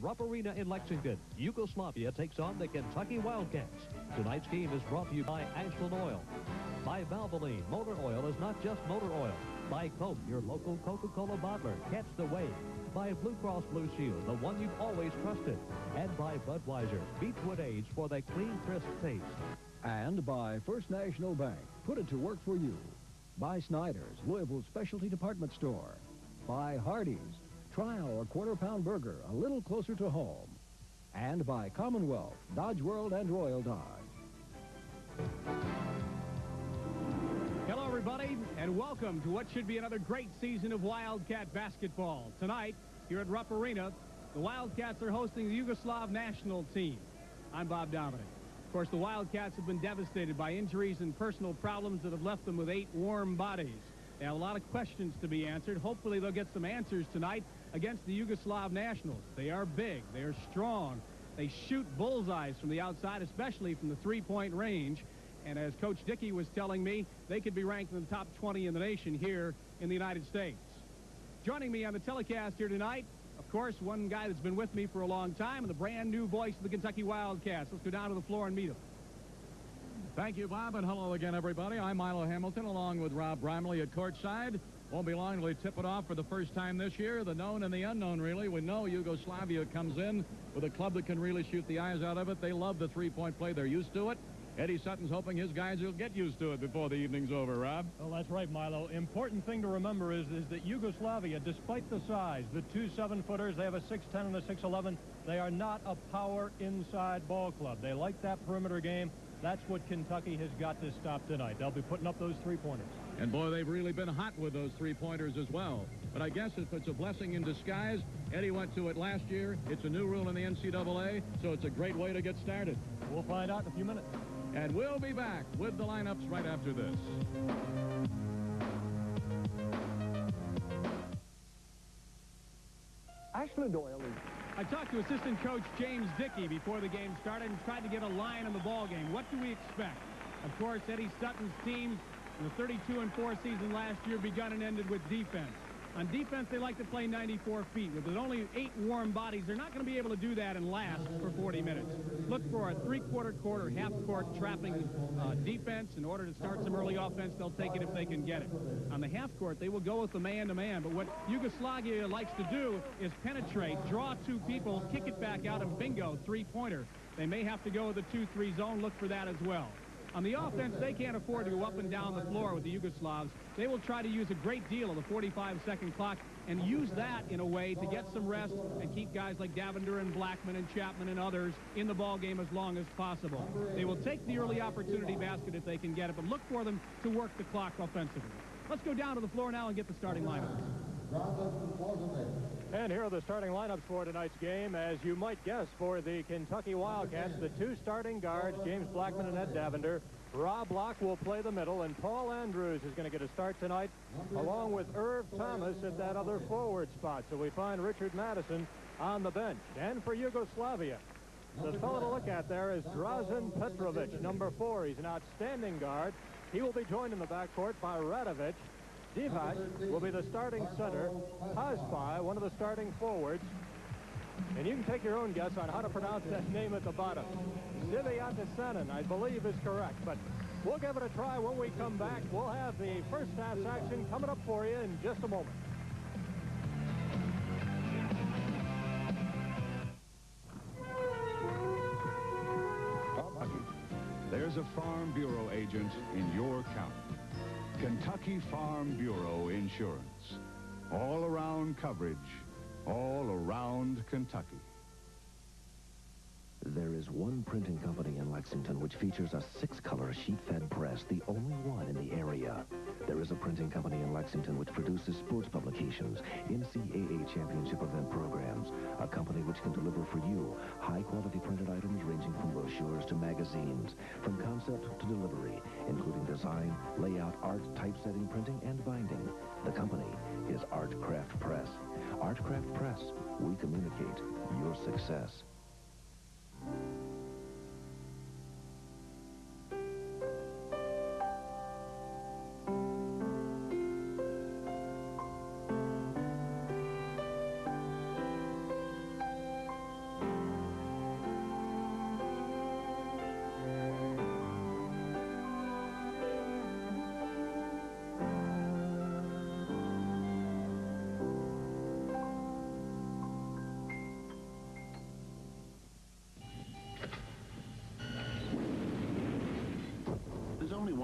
Rupp Arena in Lexington, Yugoslavia takes on the Kentucky Wildcats. Tonight's game is brought to you by Ashland Oil. By Valvoline, motor oil is not just motor oil. By Coke, your local Coca-Cola bottler. Catch the wave. By Blue Cross Blue Shield, the one you've always trusted. And by Budweiser, Beechwood Age for the clean, crisp taste. And by First National Bank. Put it to work for you. By Snyder's, Louisville's specialty department store. By Hardee's. Try our quarter-pound burger a little closer to home. And by Commonwealth, Dodge World, and Royal Dodge. Hello, everybody, and welcome to what should be another great season of Wildcat basketball. Tonight, here at Rupp Arena, the Wildcats are hosting the Yugoslav national team. I'm Bob Dominic. Of course, the Wildcats have been devastated by injuries and personal problems that have left them with 8 warm bodies. They have a lot of questions to be answered. Hopefully, they'll get some answers tonight against the Yugoslav nationals. They are big. They are strong. They shoot bullseyes from the outside, especially from the three-point range. And as Coach Dickey was telling me, they could be ranked in the top 20 in the nation here in the United States. Joining me on the telecast here tonight, of course, one guy that's been with me for a long time and the brand new voice of the Kentucky Wildcats. Let's go down to the floor and meet him. Thank you, Bob, and hello again, everybody. I'm Milo Hamilton, along with Rob Brimley at courtside. Won't be long till we tip it off for the first time this year. The known and the unknown, really. We know Yugoslavia comes in with a club that can really shoot the eyes out of it. They love the three-point play. They're used to it. Eddie Sutton's hoping his guys will get used to it before the evening's over, Rob. Well, that's right, Milo. Important thing to remember is that Yugoslavia, despite the size, the 2 7-footers, they have a 6'10 and a 6'11. They are not a power inside ball club. They like that perimeter game. That's what Kentucky has got to stop tonight. They'll be putting up those three-pointers. And, boy, they've really been hot with those three-pointers as well. But I guess if it's a blessing in disguise, Eddie went to it last year. It's a new rule in the NCAA, so it's a great way to get started. We'll find out in a few minutes. And we'll be back with the lineups right after this. Ashland Oil is... I talked to assistant coach James Dickey before the game started and tried to get a line on the ball game. What do we expect? Of course, Eddie Sutton's team in the 32-4 season last year begun and ended with defense. On defense, they like to play 94 feet. With only 8 warm bodies, they're not going to be able to do that and last for 40 minutes. Look for a three-quarter, half-court trapping defense. In order to start some early offense, they'll take it if they can get it. On the half-court, they will go with the man-to-man. But what Yugoslavia likes to do is penetrate, draw 2 people, kick it back out, and bingo, three-pointer. They may have to go with a 2-3 zone. Look for that as well. On the offense, they can't afford to go up and down the floor with the Yugoslavs. They will try to use a great deal of the 45-second clock and use that in a way to get some rest and keep guys like Davender and Blackman and Chapman and others in the ball game as long as possible. They will take the early opportunity basket if they can get it, but look for them to work the clock offensively. Let's go down to the floor now and get the starting lineups. And here are the starting lineups for tonight's game. As you might guess, for the Kentucky Wildcats, the 2 starting guards, James Blackman and Ed Davender. Rob Locke will play the middle, and Paul Andrews is going to get a start tonight, along with Irv Thomas at that other forward spot. So we find Richard Madison on the bench. And for Yugoslavia, the fellow to look at there is Drazen Petrovic, number 4. He's an outstanding guard. He will be joined in the backcourt by Radovic. Divac will be the starting center. Hazpai, one of the starting forwards. And you can take your own guess on how to pronounce that name at the bottom. Siviatasanen, I believe, is correct. But we'll give it a try when we come back. We'll have the first half action coming up for you in just a moment. There's a Farm Bureau agent in your county. Kentucky Farm Bureau Insurance. All around coverage, all around Kentucky. There is one printing company in Lexington which features a 6-color sheet-fed press, the only one in the area. There is a printing company in Lexington which produces sports publications, NCAA championship event programs, a company which can deliver for you high-quality printed items ranging from brochures to magazines, from concept to delivery, including design, layout, art, typesetting, printing, and binding. The company is Art Craft Press. Art Craft Press, we communicate your success.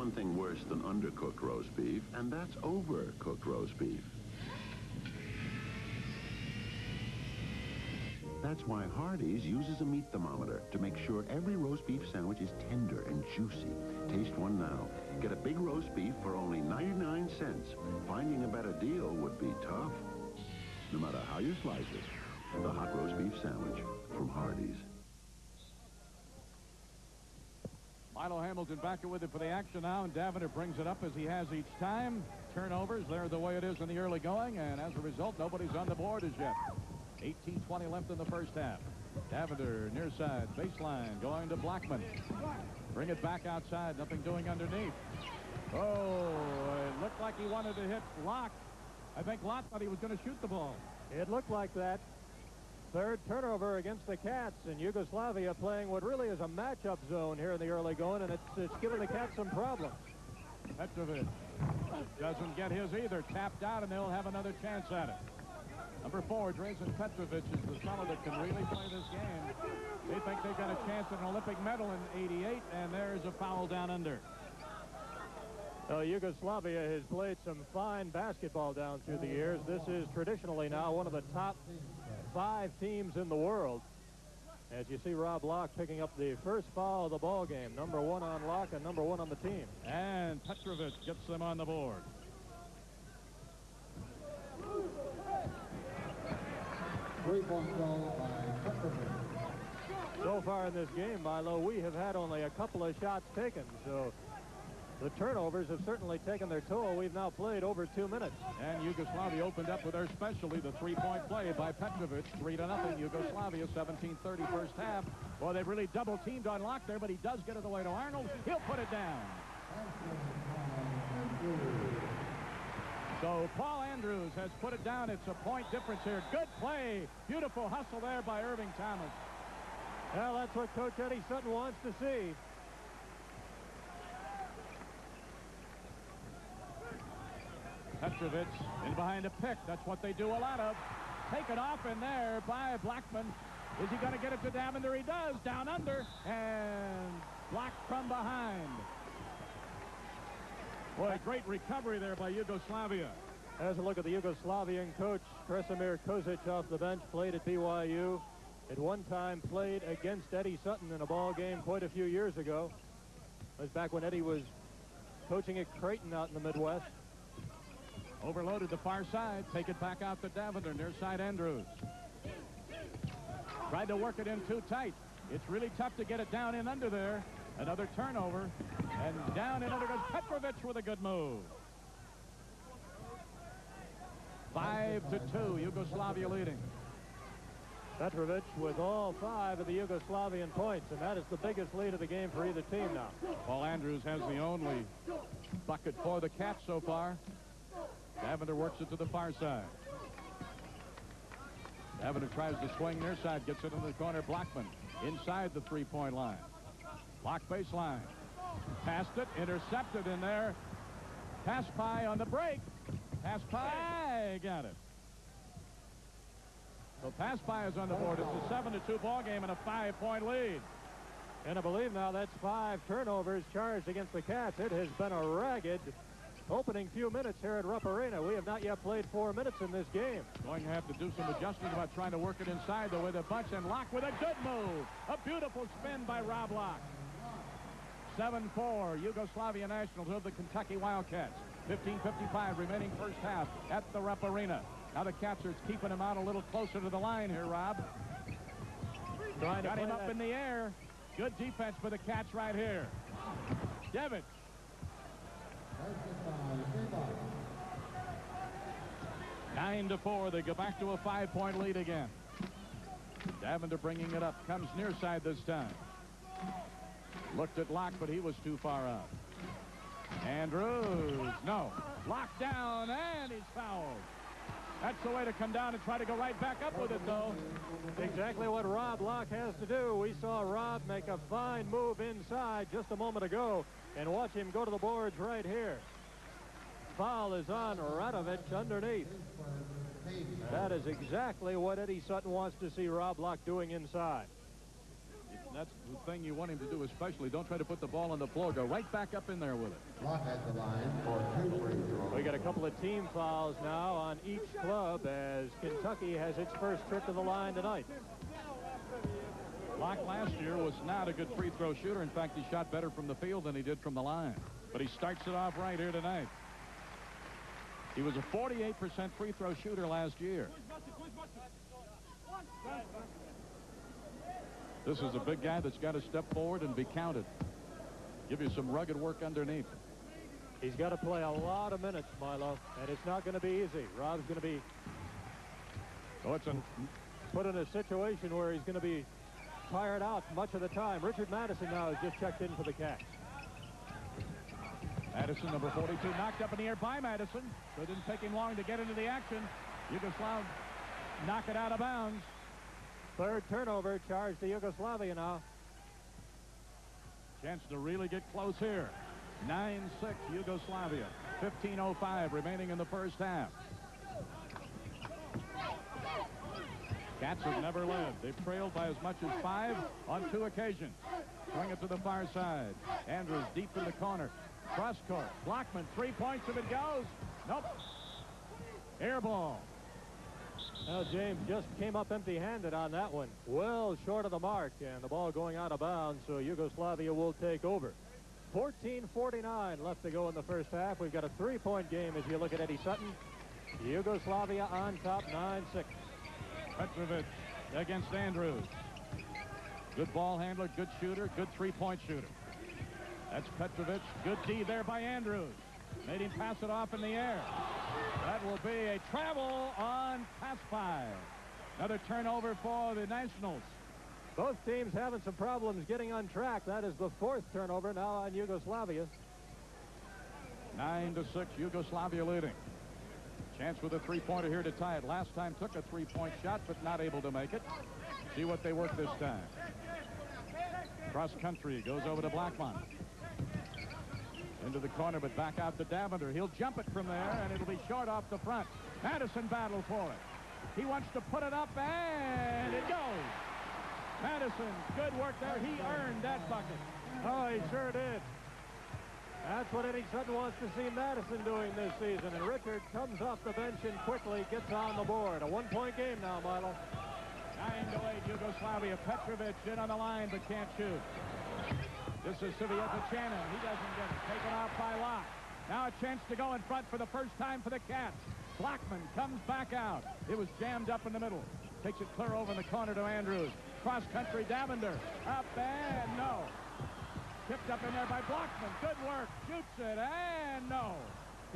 one thing worse than undercooked roast beef, and that's overcooked roast beef. That's why Hardee's uses a meat thermometer to make sure every roast beef sandwich is tender and juicy. Taste one now. Get a big roast beef for only 99 cents. Finding a better deal would be tough. No matter how you slice it, the hot roast beef sandwich from Hardee's. Milo Hamilton back with it for the action now, and Davender brings it up as he has each time. Turnovers, they're the way it is in the early going, and as a result, nobody's on the board as yet. 18:20 left in the first half. Davender near side, baseline, going to Blackman. Bring it back outside, nothing doing underneath. Oh, it looked like he wanted to hit Locke. I think Locke thought he was going to shoot the ball. It looked like that. Third turnover against the Cats, and Yugoslavia playing what really is a matchup zone here in the early going, and it's giving the Cats some problems. Petrovic doesn't get his either. Tapped out, and they'll have another chance at it. Number 4, Drazen Petrovic is the fellow that can really play this game. They think they've got a chance at an Olympic medal in '88, and there's a foul down under. Yugoslavia has played some fine basketball down through the years. This is traditionally now one of the top 5 teams in the world. As you see Rob Locke picking up the first foul of the ball game. Number 1 on Locke and number 1 on the team. And Petrovic gets them on the board. Three-point goal by Petrovic. So far in this game, Milo, we have had only a couple of shots taken, so the turnovers have certainly taken their toll. We've now played over 2 minutes. And Yugoslavia opened up with their specialty, the three-point play by Petrovic. 3-0 Yugoslavia, 17:30 first half. Well, they've really double-teamed on Locke there, but he does get it away to Arnold. He'll put it down. So Paul Andrews has put it down. It's a point difference here. Good play. Beautiful hustle there by Irving Thomas. Well, that's what Coach Eddie Sutton wants to see. Petrovic in behind a pick. That's what they do a lot of. Taken off in there by Blackman. Is he going to get it to Davender? He does. Down under. And blocked from behind. Boy, great recovery there by Yugoslavia. As a look at the Yugoslavian coach, Kresimir Kozic off the bench, played at BYU. At one time played against Eddie Sutton in a ball game quite a few years ago. It was back when Eddie was coaching at Creighton out in the Midwest. Overloaded the far side. Take it back out to Davender. Near side Andrews. Tried to work it in too tight. It's really tough to get it down in under there. Another turnover. And down in under goes Petrovic with a good move. 5-2. Yugoslavia leading. Petrovic with all 5 of the Yugoslavian points, and that is the biggest lead of the game for either team now. Paul Andrews has the only bucket for the Cats so far. Davender works it to the far side. Davender tries to swing near side, gets it in the corner. Blackman inside the three-point line. Lock baseline. Passed it, intercepted in there. Paspai on the break. Paspai got it. So Paspai is on the board. It's a 7-2 ball game and a 5-point lead. And I believe now that's 5 turnovers charged against the Cats. It has been a ragged opening few minutes here at Rupp Arena. We have not yet played 4 minutes in this game. Going to have to do some adjustment about trying to work it inside though with a bunch, and Locke with a good move. A beautiful spin by Rob Locke. 7-4 Yugoslavia Nationals of the Kentucky Wildcats. 15:55 remaining first half at the Rupp Arena. Now the Cats are keeping him out a little closer to the line here, Rob. Got him up in the air. Good defense for the Cats right here. Devitt. 9-4. They go back to a 5-point lead again. Davender bringing it up. Comes near side this time. Looked at Locke, but he was too far out. Andrews. No. Locked down, and he's fouled. That's the way to come down and try to go right back up with it, though. Exactly what Rob Locke has to do. We saw Rob make a fine move inside just a moment ago, and watch him go to the boards right here. Foul is on Radovic underneath. That is exactly what Eddie Sutton wants to see Rob Locke doing inside. And that's the thing you want him to do especially. Don't try to put the ball on the floor. Go right back up in there with it. Block at the line for 2 free throws. We got a couple of team fouls now on each club as Kentucky has its first trip to the line tonight. Locke last year was not a good free throw shooter. In fact, he shot better from the field than he did from the line. But he starts it off right here tonight. He was a 48% free throw shooter last year. This is a big guy that's got to step forward and be counted. Give you some rugged work underneath. He's got to play a lot of minutes, Milo, and it's not going to be easy. Rob's going to be put in a situation where he's going to be tired out much of the time. Richard Madison now has just checked in for the Cats. Madison, number 42, knocked up in the air by Madison. So it didn't take him long to get into the action. Yugoslav knock it out of bounds. Third turnover charged to Yugoslavia now. Chance to really get close here. 9-6 Yugoslavia. 15:05 remaining in the first half. Cats have never led. They've trailed by as much as 5 on 2 occasions. Swing it to the far side. Andrews deep in the corner. Cross court. Blockman, 3 points if it goes. Nope. Air ball. Well, James just came up empty-handed on that one. Well short of the mark, and the ball going out of bounds, so Yugoslavia will take over. 14:49 left to go in the first half. We've got a 3-point game as you look at Eddie Sutton. Yugoslavia on top, 9-6. Petrovic against Andrews. Good ball handler, good shooter, good 3-point shooter. That's Petrovic. Good D there by Andrews. Made him pass it off in the air. That will be a travel on pass 5. Another turnover for the Nationals. Both teams having some problems getting on track. That is the 4th turnover now on Yugoslavia. 9-6 Yugoslavia leading. Chance with a 3-pointer here to tie it. Last time took a 3-point shot, but not able to make it. See what they work this time. Cross country goes over to Blackmon. Into the corner, but back out to Davender. He'll jump it from there, and it'll be short off the front. Madison battled for it. He wants to put it up, and it goes. Madison, good work there. He earned that bucket. Oh, he sure did. That's what Eddie Sutton wants to see Madison doing this season. And Richard comes off the bench and quickly gets on the board. A 1-point game now, Milo. 9-8 Yugoslavia. Petrovic in on the line, but can't shoot. This is Sivieta Channon. He doesn't get it. Taken off by Locke. Now a chance to go in front for the first time for the Cats. Blackman comes back out. It was jammed up in the middle. Takes it clear over in the corner to Andrews. Cross country, Davender. Up and no. Tipped up in there by Blackman. Good work. Shoots it and no.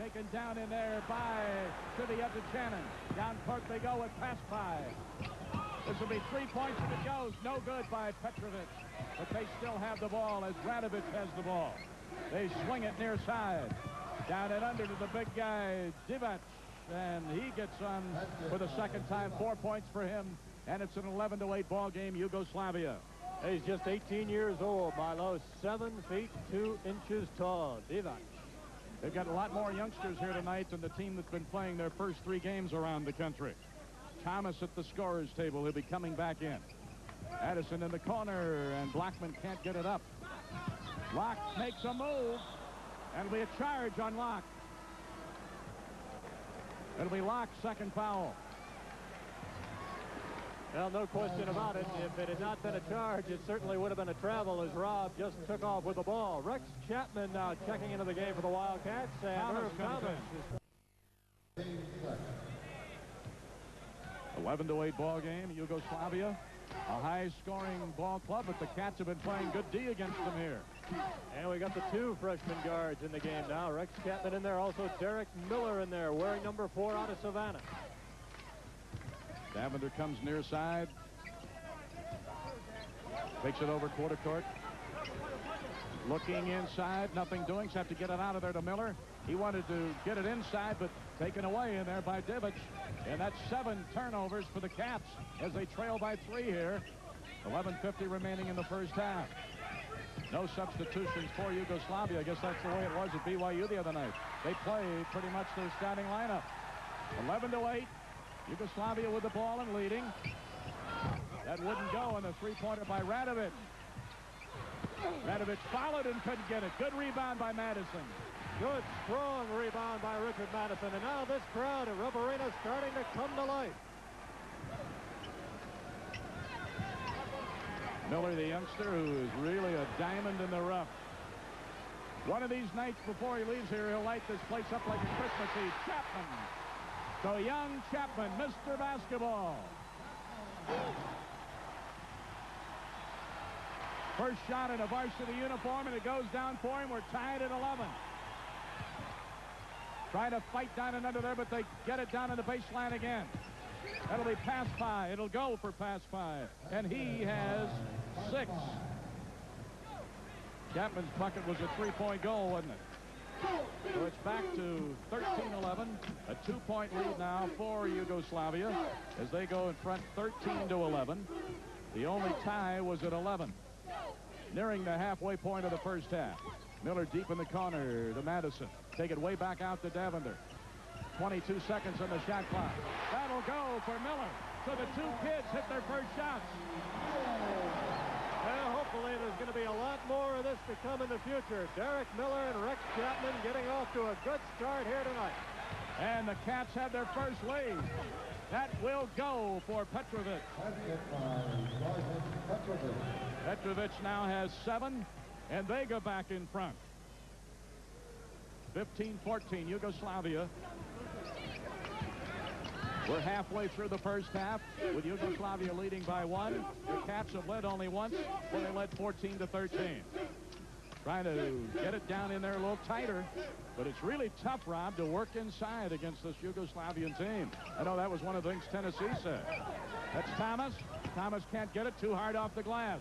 Taken down in there by Sivieta Channon. Down court they go with pass 5. This will be 3 points if it goes. No good by Petrovic. But they still have the ball as Radovic has the ball. They swing it near side. Down and under to the big guy, Divac. And he gets on for the second time. 4 points for him. And it's an 11-8 ball game, Yugoslavia. He's just 18 years old, Milo. 7 feet 2 inches tall. Divac. They've got a lot more youngsters here tonight than the team that's been playing their first 3 games around the country. Thomas at the scorer's table. He'll be coming back in. Addison in the corner, and Blackman can't get it up. Locke makes a move, and it'll be a charge on Locke. It'll be Locke's second foul. Well, no question about it. If it had not been a charge, it certainly would have been a travel as Rob just took off with the ball. Rex Chapman now checking into the game for the Wildcats. And Thomas is 11-8 ball game, Yugoslavia. A high-scoring ball club, but the Cats have been playing good D against them here. And we got the 2 freshman guards in the game now. Rex Chapman in there, also Derek Miller in there, wearing number 4 out of Savannah. Davender comes near side. Takes it over quarter court. Looking inside, nothing doing. So have to get it out of there to Miller. He wanted to get it inside, but taken away in there by Divac. And that's 7 turnovers for the Cats as they trail by 3 here. 11:50 remaining in the first half. No substitutions for Yugoslavia. I guess that's the way it was at BYU the other night. They played pretty much their starting lineup. 11-8. Yugoslavia with the ball and leading. That wouldn't go on the 3-pointer by Radovic. Radovic followed and couldn't get it. Good rebound by Madison. Good, strong rebound by Richard Madison. And now this crowd at Rupp Arena starting to come to life. Miller, the youngster, who is really a diamond in the rough. One of these nights before he leaves here, he'll light this place up like a Christmas Eve. Chapman. So young Chapman, Mr. Basketball. First shot in a varsity uniform, and it goes down for him. We're tied at 11. Trying to fight down and under there, but they get it down in the baseline again. That'll be pass by. It'll go for pass by. And he has 6. Chapman's bucket was a 3-point goal, wasn't it? So it's back to 13-11. A 2-point lead now for Yugoslavia as they go in front 13-11. The only tie was at 11. Nearing the halfway point of the first half. Miller deep in the corner to Madison. Take it way back out to Davender. 22 seconds on the shot clock. That'll go for Miller. So the two kids hit their first shots. Well, hopefully there's going to be a lot more of this to come in the future. Derek Miller and Rex Chapman getting off to a good start here tonight. And the Cats have their first lead. That will go for Petrovic. Petrovic now has 7, and they go back in front. 15-14, Yugoslavia. We're halfway through the first half with Yugoslavia leading by 1. The Cats have led only once when they led 14-13. Trying to get it down in there a little tighter, but it's really tough, Rob, to work inside against this Yugoslavian team. I know that was one of the things Tennessee said. That's Thomas. Thomas can't get it, too hard off the glass.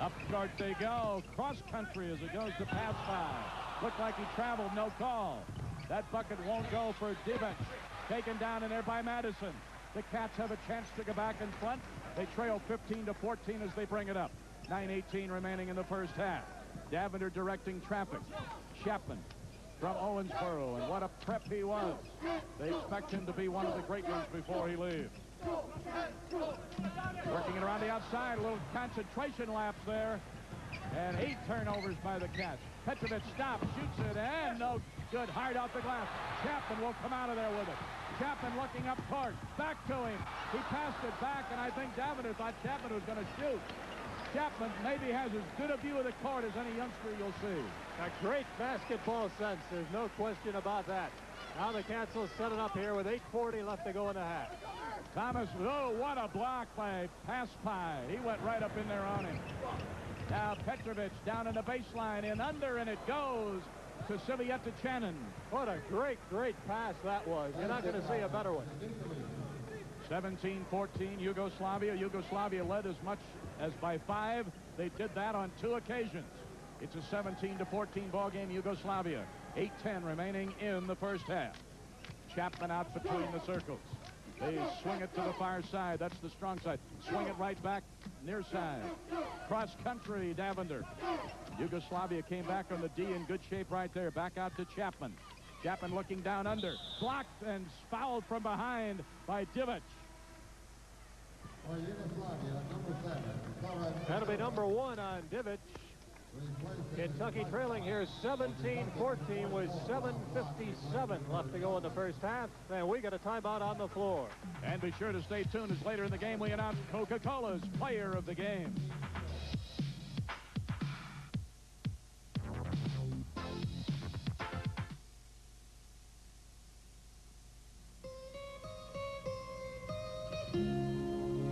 Up court they go. Cross country as it goes to pass by. Looked like he traveled, no call. That bucket won't go for Divac. Taken down in there by Madison. The Cats have a chance to go back in front. They trail 15-14 as they bring it up. 9:18 remaining in the first half. Davender directing traffic. Chapman from Owensboro, and what a prep he was. They expect him to be one of the great ones before he leaves. Working it around the outside, a little concentration lapse there. And 8 turnovers by the Cats. Petrovic stops, shoots it, and no good. Hard off the glass. Chapman will come out of there with it. Chapman looking up court. Back to him. He passed it back, and I think Davender thought Chapman was going to shoot. Chapman maybe has as good a view of the court as any youngster you'll see. A great basketball sense. There's no question about that. Now the Cats will set it up here with 8:40 left to go in the half. Thomas, oh, what a block by Paspai. He went right up in there on him. Now Petrovic down in the baseline and under, and it goes to Sivieta Channon. What a great, great pass that was. You're not going to see a better one. 17-14 Yugoslavia. Yugoslavia led as much as by 5. They did that on 2 occasions. It's a 17-14 ball game, Yugoslavia. 8:10 remaining in the first half. Chapman out between the circles. They swing it to the far side. That's the strong side. Swing it right back near side. Cross country, Davender. Yugoslavia came back on the D in good shape right there. Back out to Chapman. Chapman looking down under. Blocked and fouled from behind by Divac. That'll be number 1 on Divac. Kentucky trailing here 17-14 with 7:57 left to go in the first half, and we got a timeout on the floor. And be sure to stay tuned as later in the game we announce Coca-Cola's player of the game.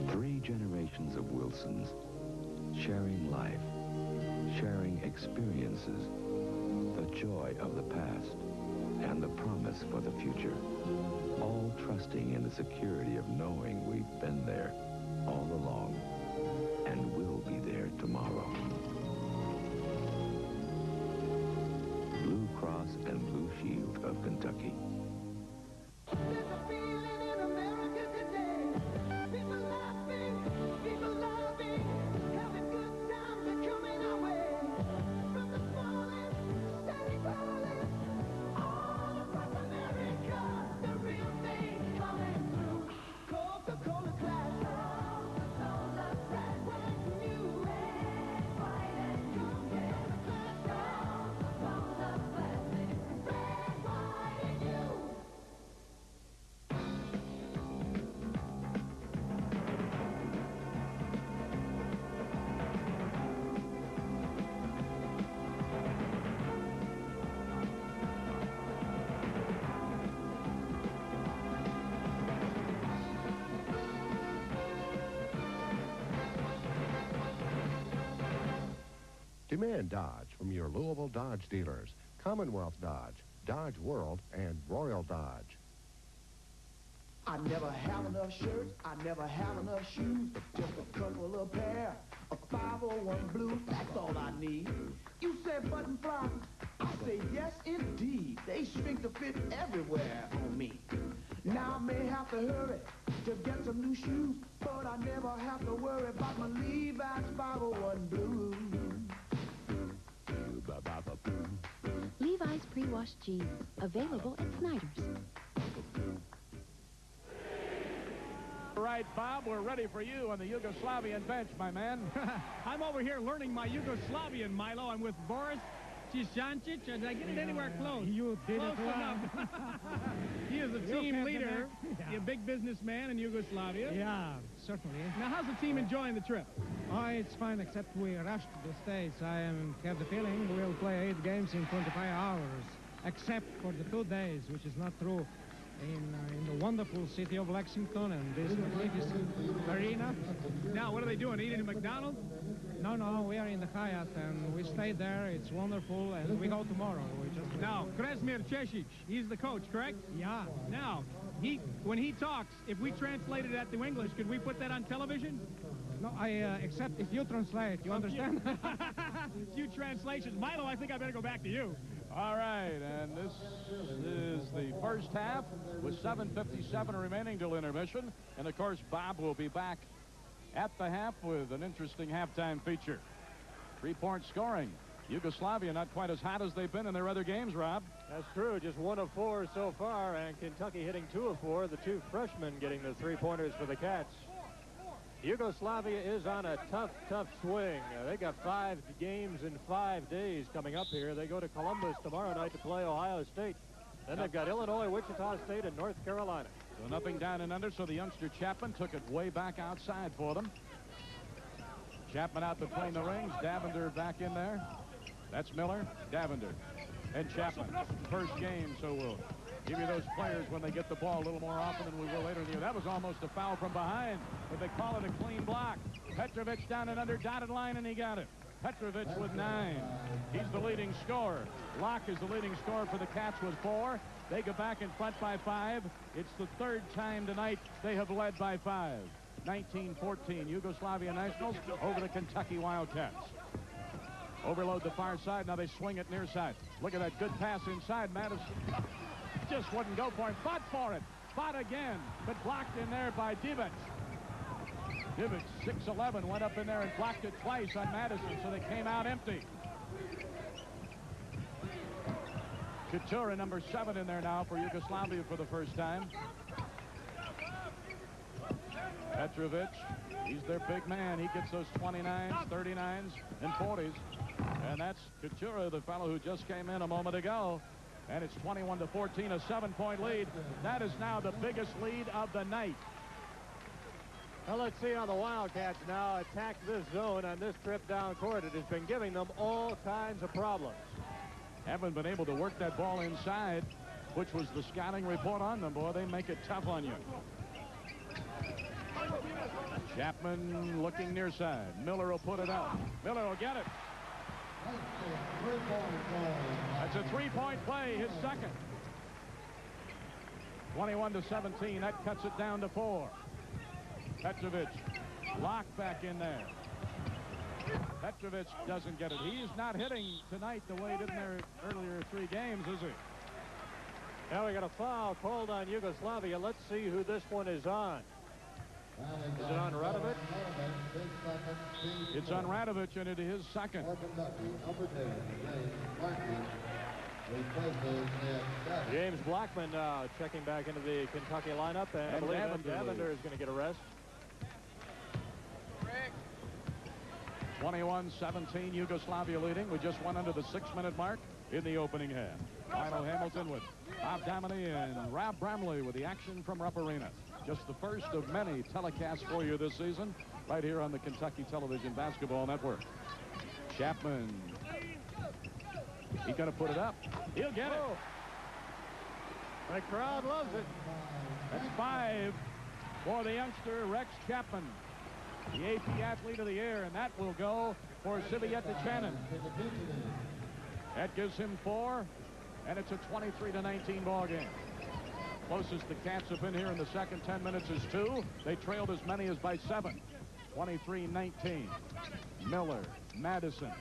Three generations of Wilsons, sharing life, sharing experiences, the joy of the past, and the promise for the future. All trusting in the security of knowing we've been there all along and will be there tomorrow. Blue Cross and Blue Shield of Kentucky. Demand Dodge from your Louisville Dodge dealers, Commonwealth Dodge, Dodge World, and Royal Dodge. I never have enough shirts, I never have enough shoes, just a couple of pair of 501 blues, that's all I need. You said button fly, I say yes indeed. They shrink to fit everywhere on me. Now I may have to hurry to get some new shoes, but I never have to worry about my Levi's 501 blues. Levi's pre-washed jeans, available at Snyder's. All right, Bob, we're ready for you on the Yugoslavian bench, my man. I'm over here learning my Yugoslavian, Milo. I'm with Boris Cisancic. Did I get it anywhere close? You did close it well. enough. He is a team leader, a big businessman in Yugoslavia. Yeah, certainly. Now, how's the team enjoying the trip? Oh, it's fine, except we rushed the States. I have the feeling we'll play 8 games in 25 hours, except for the 2 days, which is not true. In the wonderful city of Lexington and this magnificent arena. Now, what are they doing? Eating at McDonald's? No, we are in the Hyatt and we stayed there. It's wonderful, and we go tomorrow. Now, Krasmir Cesic, he's the coach, correct? Yeah. Now, when he talks, if we translated that to English, could we put that on television? No, except if you translate, you understand? Few translations. Milo, I think I better go back to you. All right, and this is the first half with 7:57 remaining till intermission. And, of course, Bob will be back at the half with an interesting halftime feature. 3-point scoring. Yugoslavia not quite as hot as they've been in their other games, Rob. That's true. Just 1 of 4 so far, and Kentucky hitting 2 of 4. The 2 freshmen getting the 3-pointers for the Cats. Yugoslavia is on a tough swing. They got 5 games in 5 days coming up here. They go to Columbus tomorrow night to play Ohio State. Then they've got Illinois, Wichita State, and North Carolina. So nothing down and under, so the youngster Chapman took it way back outside for them. Chapman out between the rings. Davender back in there. That's Miller, Davender, and Chapman. First game, so we'll give you those players when they get the ball a little more often than we will later in the year. That was almost a foul from behind, but they call it a clean block. Petrovic down and under, dotted line, and he got it. Petrovic with 9. He's the leading scorer. Locke is the leading scorer for the Cats with 4. They go back in front by 5. It's the 3rd time tonight they have led by 5. 19-14, Yugoslavia Nationals over the Kentucky Wildcats. Overload the far side. Now they swing it near side. Look at that good pass inside. Madison just wouldn't go for it. Fought for it. Fought again, but blocked in there by Divic. Divic, 6'11", went up in there and blocked it twice on Madison, so they came out empty. Couture, number 7 in there now for Yugoslavia for the first time. Petrovic, he's their big man. He gets those 29s, 39s, and 40s. And that's Couture, the fellow who just came in a moment ago. And it's 21-14, a 7-point lead. That is now the biggest lead of the night. Well, let's see how the Wildcats now attack this zone on this trip down court. It has been giving them all kinds of problems. Haven't been able to work that ball inside, which was the scouting report on them. Boy, they make it tough on you. Chapman looking near side. Miller will put it up. Miller will get it. That's a 3-point play, his second. 21-17. That cuts it down to 4. Petrovic, locked back in there. Petrovic doesn't get it. He's not hitting tonight the way he did in their earlier 3 games, is he? Now we got a foul called on Yugoslavia. Let's see who this one is on. Is it on Radovic? It's on Radovic, and it is second. James Blackman checking back into the Kentucky lineup, and I believe Davender is going to get a rest. 21-17, Yugoslavia leading. We just went under the 6-minute mark in the opening half. Milo Hamilton with Bob Dominy and Rob Bramley with the action from Rupp Arena. Just the first of many telecasts for you this season, right here on the Kentucky Television Basketball Network. Chapman. He's going to put it up. He'll get it. The crowd loves it. That's 5 for the youngster, Rex Chapman, the AP Athlete of the Year, and that will go for Sivietichanin. That gives him 4, and it's a 23-19 ball game. Closest the Cats have been here in the second 10 minutes is 2. They trailed as many as by 7. 23-19. Miller, Madison,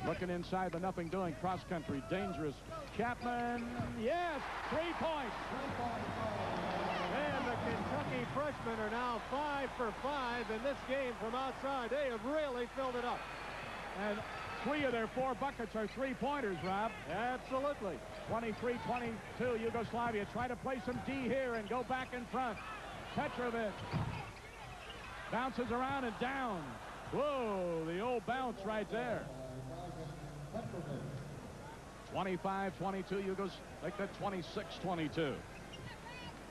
looking inside the nothing doing cross country, dangerous. Chapman, yes, 3 points. And the Kentucky freshmen are now 5 for 5 in this game from outside. They have really filled it up. And 3 of their 4 buckets are 3-pointers, Rob. Absolutely. 23-22, Yugoslavia. Try to play some D here and go back in front. Petrovic bounces around and down. Whoa, the old bounce right there. 25-22, Yugos like that 26-22.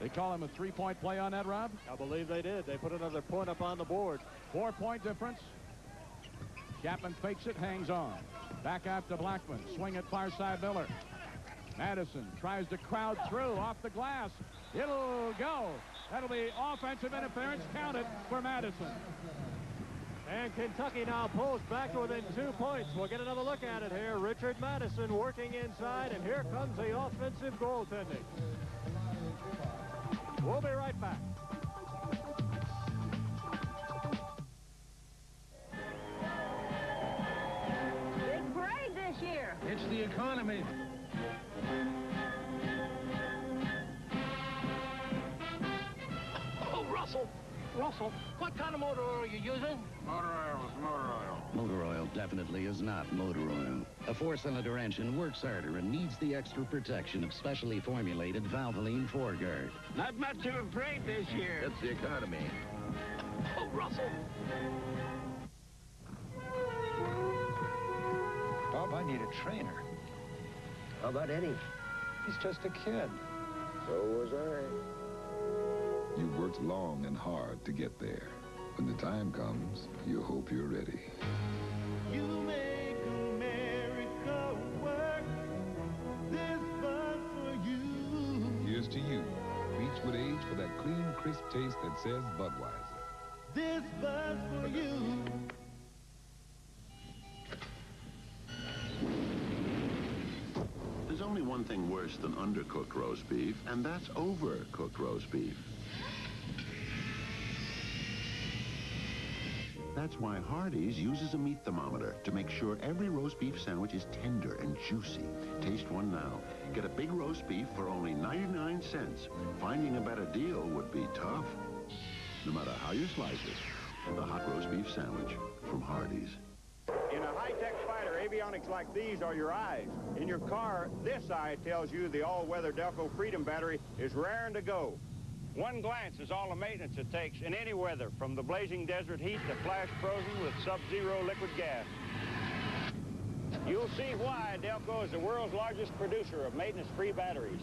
They call him a 3-point play on that, Rob? I believe they did. They put another point up on the board. 4-point difference. Chapman fakes it, hangs on. Back out to Blackman. Swing it far side Miller. Madison tries to crowd through off the glass. It'll go. That'll be offensive interference counted for Madison. And Kentucky now pulls back to within 2 points. We'll get another look at it here. Richard Madison working inside, and here comes the offensive goaltending. We'll be right back. Big parade this year. It's the economy. Oh, Russell, what kind of motor oil are you using? Motor oil is motor oil. Motor oil definitely is not motor oil. A 4-cylinder engine works harder and needs the extra protection of specially formulated Valvoline 4-guard. Not much of a parade this year. It's the economy. Oh, Russell. Bob, I need a trainer. How about Eddie? He's just a kid. So was I. You've worked long and hard to get there. When the time comes, you hope you're ready. You make America work. This bus for you. Here's to you. Each would age for that clean, crisp taste that says Budweiser. This bus for you. There's only one thing worse than undercooked roast beef, and that's overcooked roast beef. That's why Hardee's uses a meat thermometer to make sure every roast beef sandwich is tender and juicy. Taste one now. Get a big roast beef for only 99 cents. Finding a better deal would be tough. No matter how you slice it, the hot roast beef sandwich from Hardee's. In a high-tech fighter, avionics like these are your eyes. In your car, this eye tells you the all-weather Delco Freedom battery is raring to go. One glance is all the maintenance it takes in any weather, from the blazing desert heat to flash frozen with sub-zero liquid gas. You'll see why Delco is the world's largest producer of maintenance-free batteries.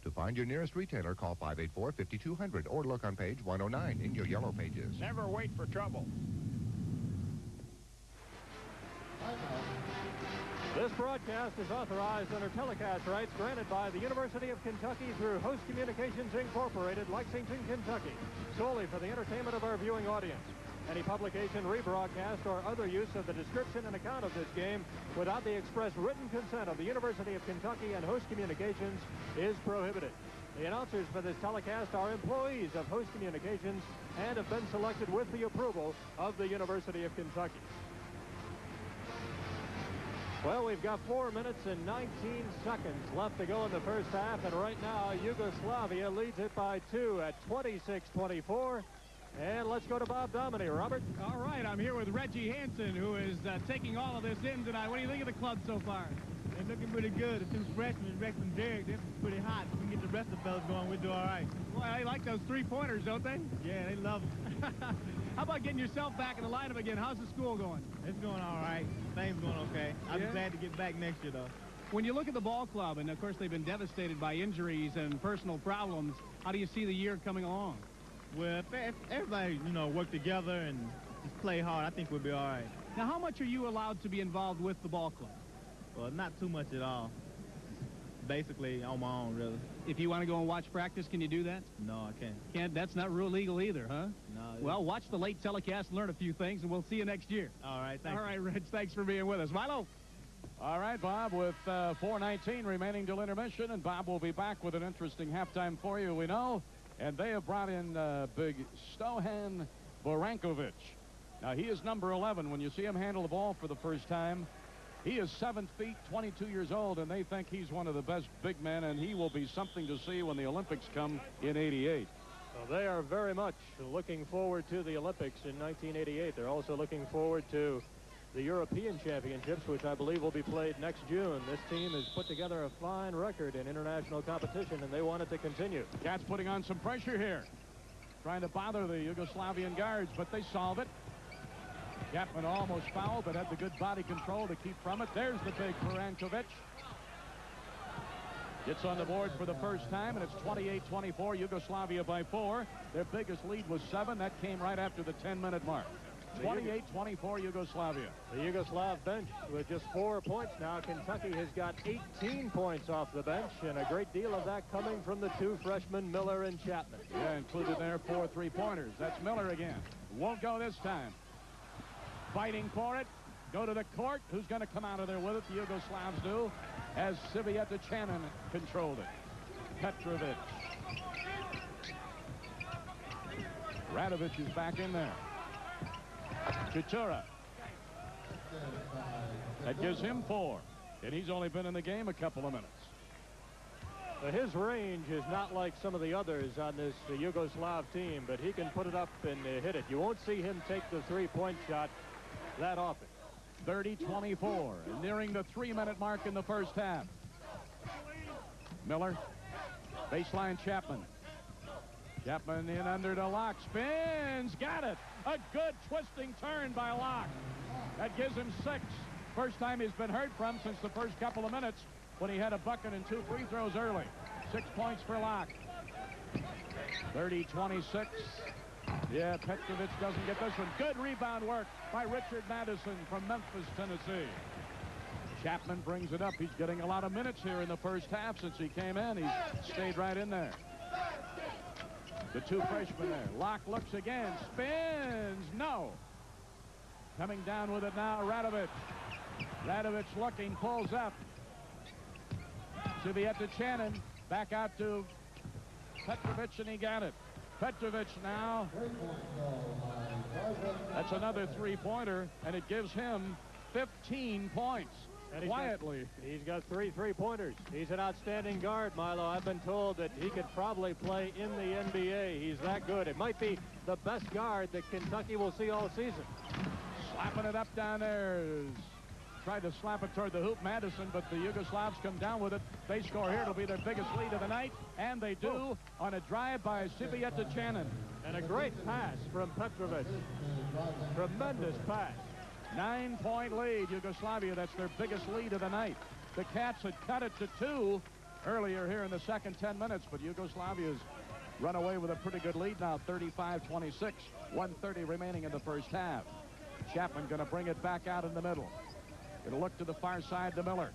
To find your nearest retailer, call 584-5200 or look on page 109 in your yellow pages. Never wait for trouble. This broadcast is authorized under telecast rights granted by the University of Kentucky through Host Communications Incorporated, Lexington, Kentucky, solely for the entertainment of our viewing audience. Any publication, rebroadcast, or other use of the description and account of this game without the express written consent of the University of Kentucky and Host Communications is prohibited. The announcers for this telecast are employees of Host Communications and have been selected with the approval of the University of Kentucky. Well, we've got 4 minutes and 19 seconds left to go in the first half, and right now Yugoslavia leads it by 2 at 26-24. And let's go to Bob Dominy. Robert? All right, I'm here with Reggie Hansen, who is taking all of this in tonight. What do you think of the club so far? They're looking pretty good. The 2 freshmen, Rex and Derek, they're pretty hot. If we can get the rest of the fellas going, we'll do all right. Well, they like those 3-pointers, don't they? Yeah, they love them. How about getting yourself back in the lineup again? How's the school going? It's going all right. Things going okay. I'll be glad to get back next year, though. When you look at the ball club, and of course they've been devastated by injuries and personal problems, how do you see the year coming along? Well, if everybody, work together and just play hard, I think we'll be all right. Now, how much are you allowed to be involved with the ball club? Well, not too much at all. basically on my own, really. If you want to go and watch practice, can you do that? No, I can't. Can't. That's not real legal either, huh? No. Well, watch the late telecast, learn a few things, and we'll see you next year. All right, thanks. All right, Rich, thanks for being with us. Milo. All right, Bob, with 4:19 remaining till intermission, and Bob will be back with an interesting halftime for you, we know. And they have brought in big Stojan Borankovic. Now, he is number 11. When you see him handle the ball for the first time, he is 7 feet, 22 years old, and they think he's one of the best big men, and he will be something to see when the Olympics come in '88. Well, they are very much looking forward to the Olympics in 1988. They're also looking forward to the European Championships, which I believe will be played next June. This team has put together a fine record in international competition, and they want it to continue. Cats putting on some pressure here, trying to bother the Yugoslavian guards, but they solve it. Chapman almost fouled, but had the good body control to keep from it. There's the big Borankovic. Gets on the board for the first time, and it's 28-24, Yugoslavia by 4. Their biggest lead was 7. That came right after the 10-minute mark. 28-24 Yugoslavia. The Yugoslav bench with just 4 points now. Kentucky has got 18 points off the bench, and a great deal of that coming from the 2 freshmen, Miller and Chapman. Yeah, included there 4 3-pointers. That's Miller again. Won't go this time. Fighting for it. Go to the court. Who's going to come out of there with it? The Yugoslavs do, as Sivieta Chanin controlled it. Petrovic. Radovic is back in there. Chitura. That gives him 4. And he's only been in the game a couple of minutes. His range is not like some of the others on this Yugoslav team, but he can put it up and hit it. You won't see him take the 3-point shot that often. 30-24, nearing the 3-minute mark in the first half. Miller, baseline Chapman. Chapman in under to Locke, spins, got it. A good twisting turn by Locke. That gives him 6. First time he's been heard from since the first couple of minutes when he had a bucket and 2 free throws early. 6 points for Locke. 30-26. Yeah, Petrovic doesn't get this one. Good rebound work by Richard Madison from Memphis, Tennessee. Chapman brings it up. He's getting a lot of minutes here in the first half since he came in. He's stayed right in there. The 2 freshmen there. Locke looks again. Spins. No. Coming down with it now, Radovic. Radovic looking, pulls up. Sivieta Chanin back out to Petrovic, and he got it. Petrovic now. That's another 3-pointer, and it gives him 15 points. And quietly. He's got 3 3-pointers. He's an outstanding guard, Milo. I've been told that he could probably play in the NBA. He's that good. It might be the best guard that Kentucky will see all season. Slapping it up down there. Tried to slap it toward the hoop, Madison, but the Yugoslavs come down with it. They score here. It'll be their biggest lead of the night, and they do on a drive by Sivieta Chanin. And a great pass from Petrovic. Tremendous pass. 9-point lead, Yugoslavia. That's their biggest lead of the night. The Cats had cut it to 2 earlier here in the second 10 minutes, but Yugoslavia's run away with a pretty good lead now, 35-26. 1:30 remaining in the first half. Chapman going to bring it back out in the middle. It'll look to the far side to Miller.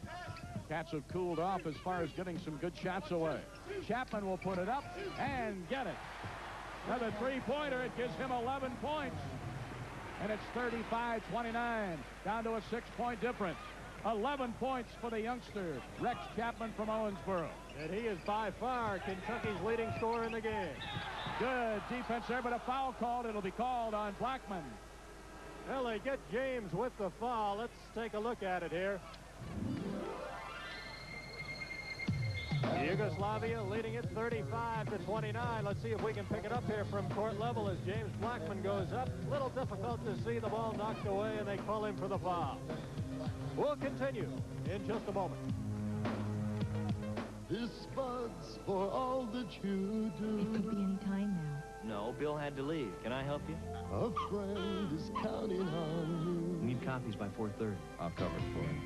Cats have cooled off as far as getting some good shots away. Chapman will put it up and get it. Another 3-pointer. It gives him 11 points. And it's 35-29, down to a 6-point difference. 11 points for the youngster, Rex Chapman from Owensboro. And he is by far Kentucky's leading scorer in the game. Good defense there, but a foul called. It'll be called on Blackman. Well, they get James with the foul. Let's take a look at it here. Yugoslavia leading it 35-29. Let's see if we can pick it up here from court level as James Blackman goes up. A little difficult to see the ball knocked away, and they call him for the foul. We'll continue in just a moment. This bud's for all that you do. It could be any time now. No, Bill had to leave. Can I help you? A friend is counting on you. Need copies by 4:30. I'll cover it for him.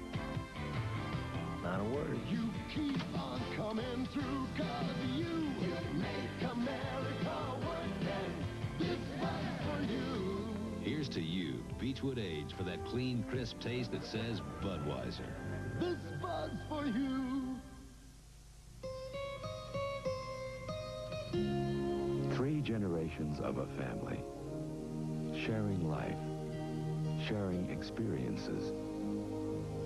Not a word. You keep on coming through, 'cause you make America work, and this bud's for you. Here's to you, Beechwood Age, for that clean, crisp taste that says Budweiser. This bud's for you. generations of a family. Sharing life, sharing experiences,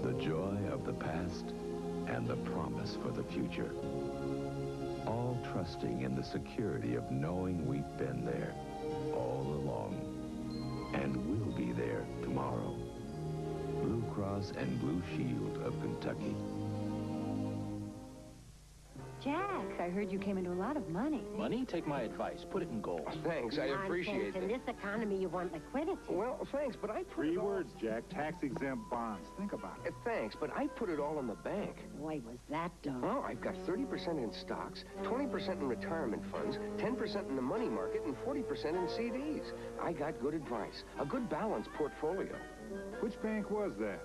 the joy of the past and the promise for the future. All trusting in the security of knowing we've been there all along and will be there tomorrow. Blue Cross and Blue Shield of Kentucky. Jack, I heard you came into a lot of money. Money? Take my advice. Put it in gold. Thanks, I appreciate In it. this economy, you want liquidity. Well, thanks, but I put Three it all... words, Jack. Tax-exempt bonds. Think about it. Thanks, but I put it all in the bank. Boy, was that dumb. Well, I've got 30% in stocks, 20% in retirement funds, 10% in the money market, and 40% in CDs. I got good advice, a good balanced portfolio. Which bank was that?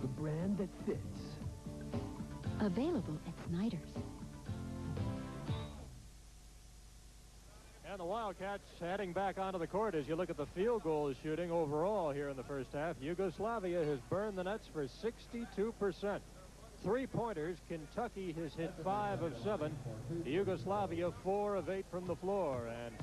The brand that fits. Available at Snyder's. And the Wildcats heading back onto the court as you look at the field goal shooting overall here in the first half. Yugoslavia has burned the nets for 62%. Three-pointers, Kentucky has hit 5 of 7. Yugoslavia 4 of 8 from the floor. And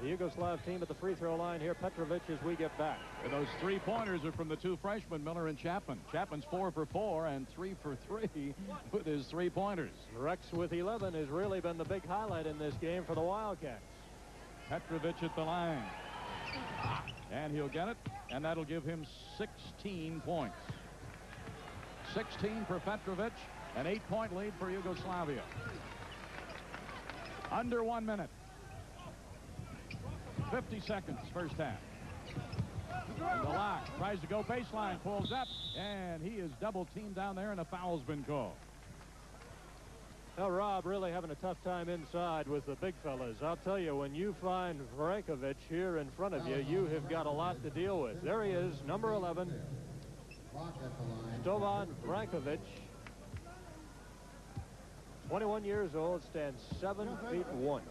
the Yugoslav team at the free throw line here, Petrovic, as we get back. And those three-pointers are from the two freshmen, Miller and Chapman. Chapman's 4 for 4 and 3 for 3 with his three-pointers. Rex with 11 has really been the big highlight in this game for the Wildcats. Petrovic at the line. And he'll get it, and that'll give him 16 points. 16 for Petrovic, an 8-point lead for Yugoslavia. Under 1 minute. 50 seconds, first half. And the lock tries to go baseline, pulls up, and he is double-teamed down there, and a foul's been called. Now, Rob really having a tough time inside with the big fellas. I'll tell you, when you find Vrankovic here in front of you, you have got a lot to deal with. There he is, number 11. Stovan Vrankovic, 21 years old, stands 7 feet 1.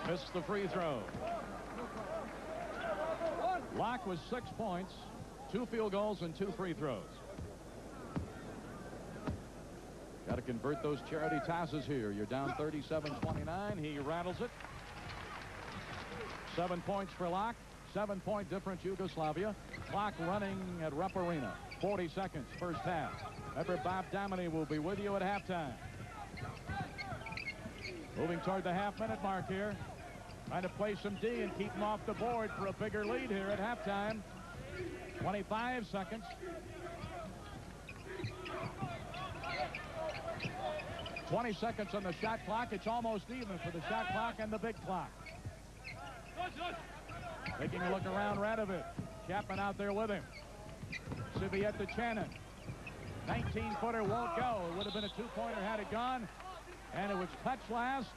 Missed the free throw. Locke was 6 points, 2 field goals, and 2 free throws. Got to convert those charity tosses here. You're down 37-29. He rattles it. 7 points for Locke. 7-point difference, Yugoslavia. Clock running at Rupp Arena. 40 seconds, first half. Remember, Bob Dominy will be with you at halftime. Moving toward the half-minute mark here. Trying to play some D and keep them off the board for a bigger lead here at halftime. 25 seconds. "20 seconds on the shot clock. It's almost even for the shot clock and the big clock. Taking a look around, Radovic. Chapman out there with him. Siviet to Channon. 19-footer won't go. It would have been a 2-pointer had it gone. And it was touched last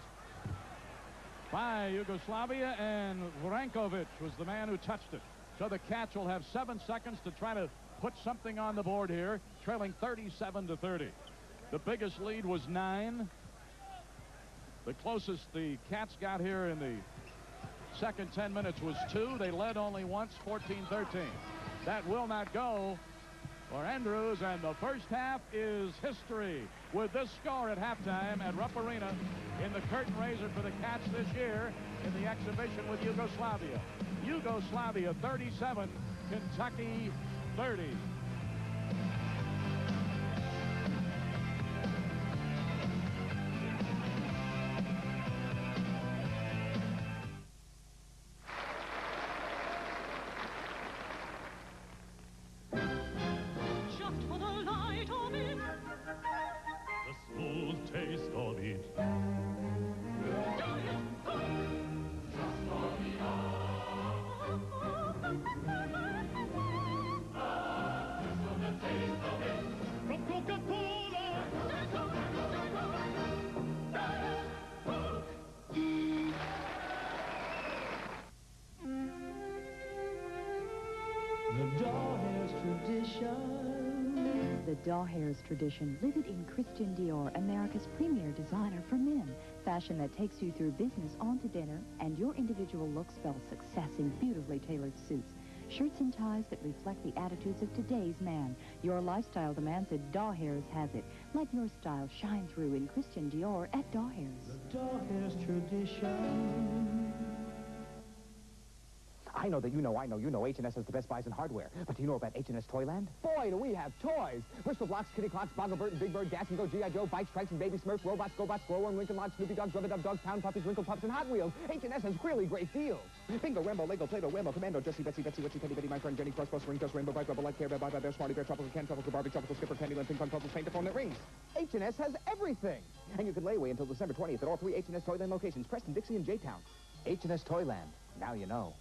by Yugoslavia, and Vrankovic was the man who touched it. So the Cats will have 7 seconds to try to put something on the board here, trailing 37-30. The biggest lead was 9. The closest the Cats got here in the second 10 minutes was 2. They led only once, 14-13. That will not go for Andrews, and the first half is history with this score at halftime at Rupp Arena in the curtain raiser for the Cats this year in the exhibition with Yugoslavia. Yugoslavia 37, Kentucky 30. The Dawhair's tradition. The Dawhair's tradition. Live it in Christian Dior, America's premier designer for men. Fashion that takes you through business on to dinner, and your individual look spells success in beautifully tailored suits. Shirts and ties that reflect the attitudes of today's man. Your lifestyle demands it. Dawhair's has it. Let your style shine through in Christian Dior at Dawhair's. The Dawhair's tradition. I know that you know H&S has the best buys in hardware. But do you know about H&S Toyland? Boy, do we have toys! Bristol Blocks, Kitty Clocks, Boggle Bird, Big Bird, Gas and Go, G.I. Joe, Bikes, Trikes, and Baby Smurfs, Robots, GoBots, Glow-Worm, Lincoln Logs, Snoopy Dogs, Rubber Dub Dogs, Pound Puppies, Wrinkle Pups, and Hot Wheels. H&S has really great deals. Bingo, Rambo, Lego, Play-Doh, Rambo, Commando, Jessie, Betsy, Witchy, Teddy, Betty, My Friend, Jenny, Crossbow, Ring Toast, Rainbow, Bright, Rebel, Light, Care, Bear, Bye, Bye, Bear, Smarty Bear, Tropical Ken, Tropical Barbie, Tropical Skipper, Candyland, Ping Pong, Puzzles, Paint the Phone that rings. H&S has everything! And you can lay away until December 20th at all 3 H&S Toyland locations, Preston, Dixie, and J-Town. H&S Toyland. Now you know.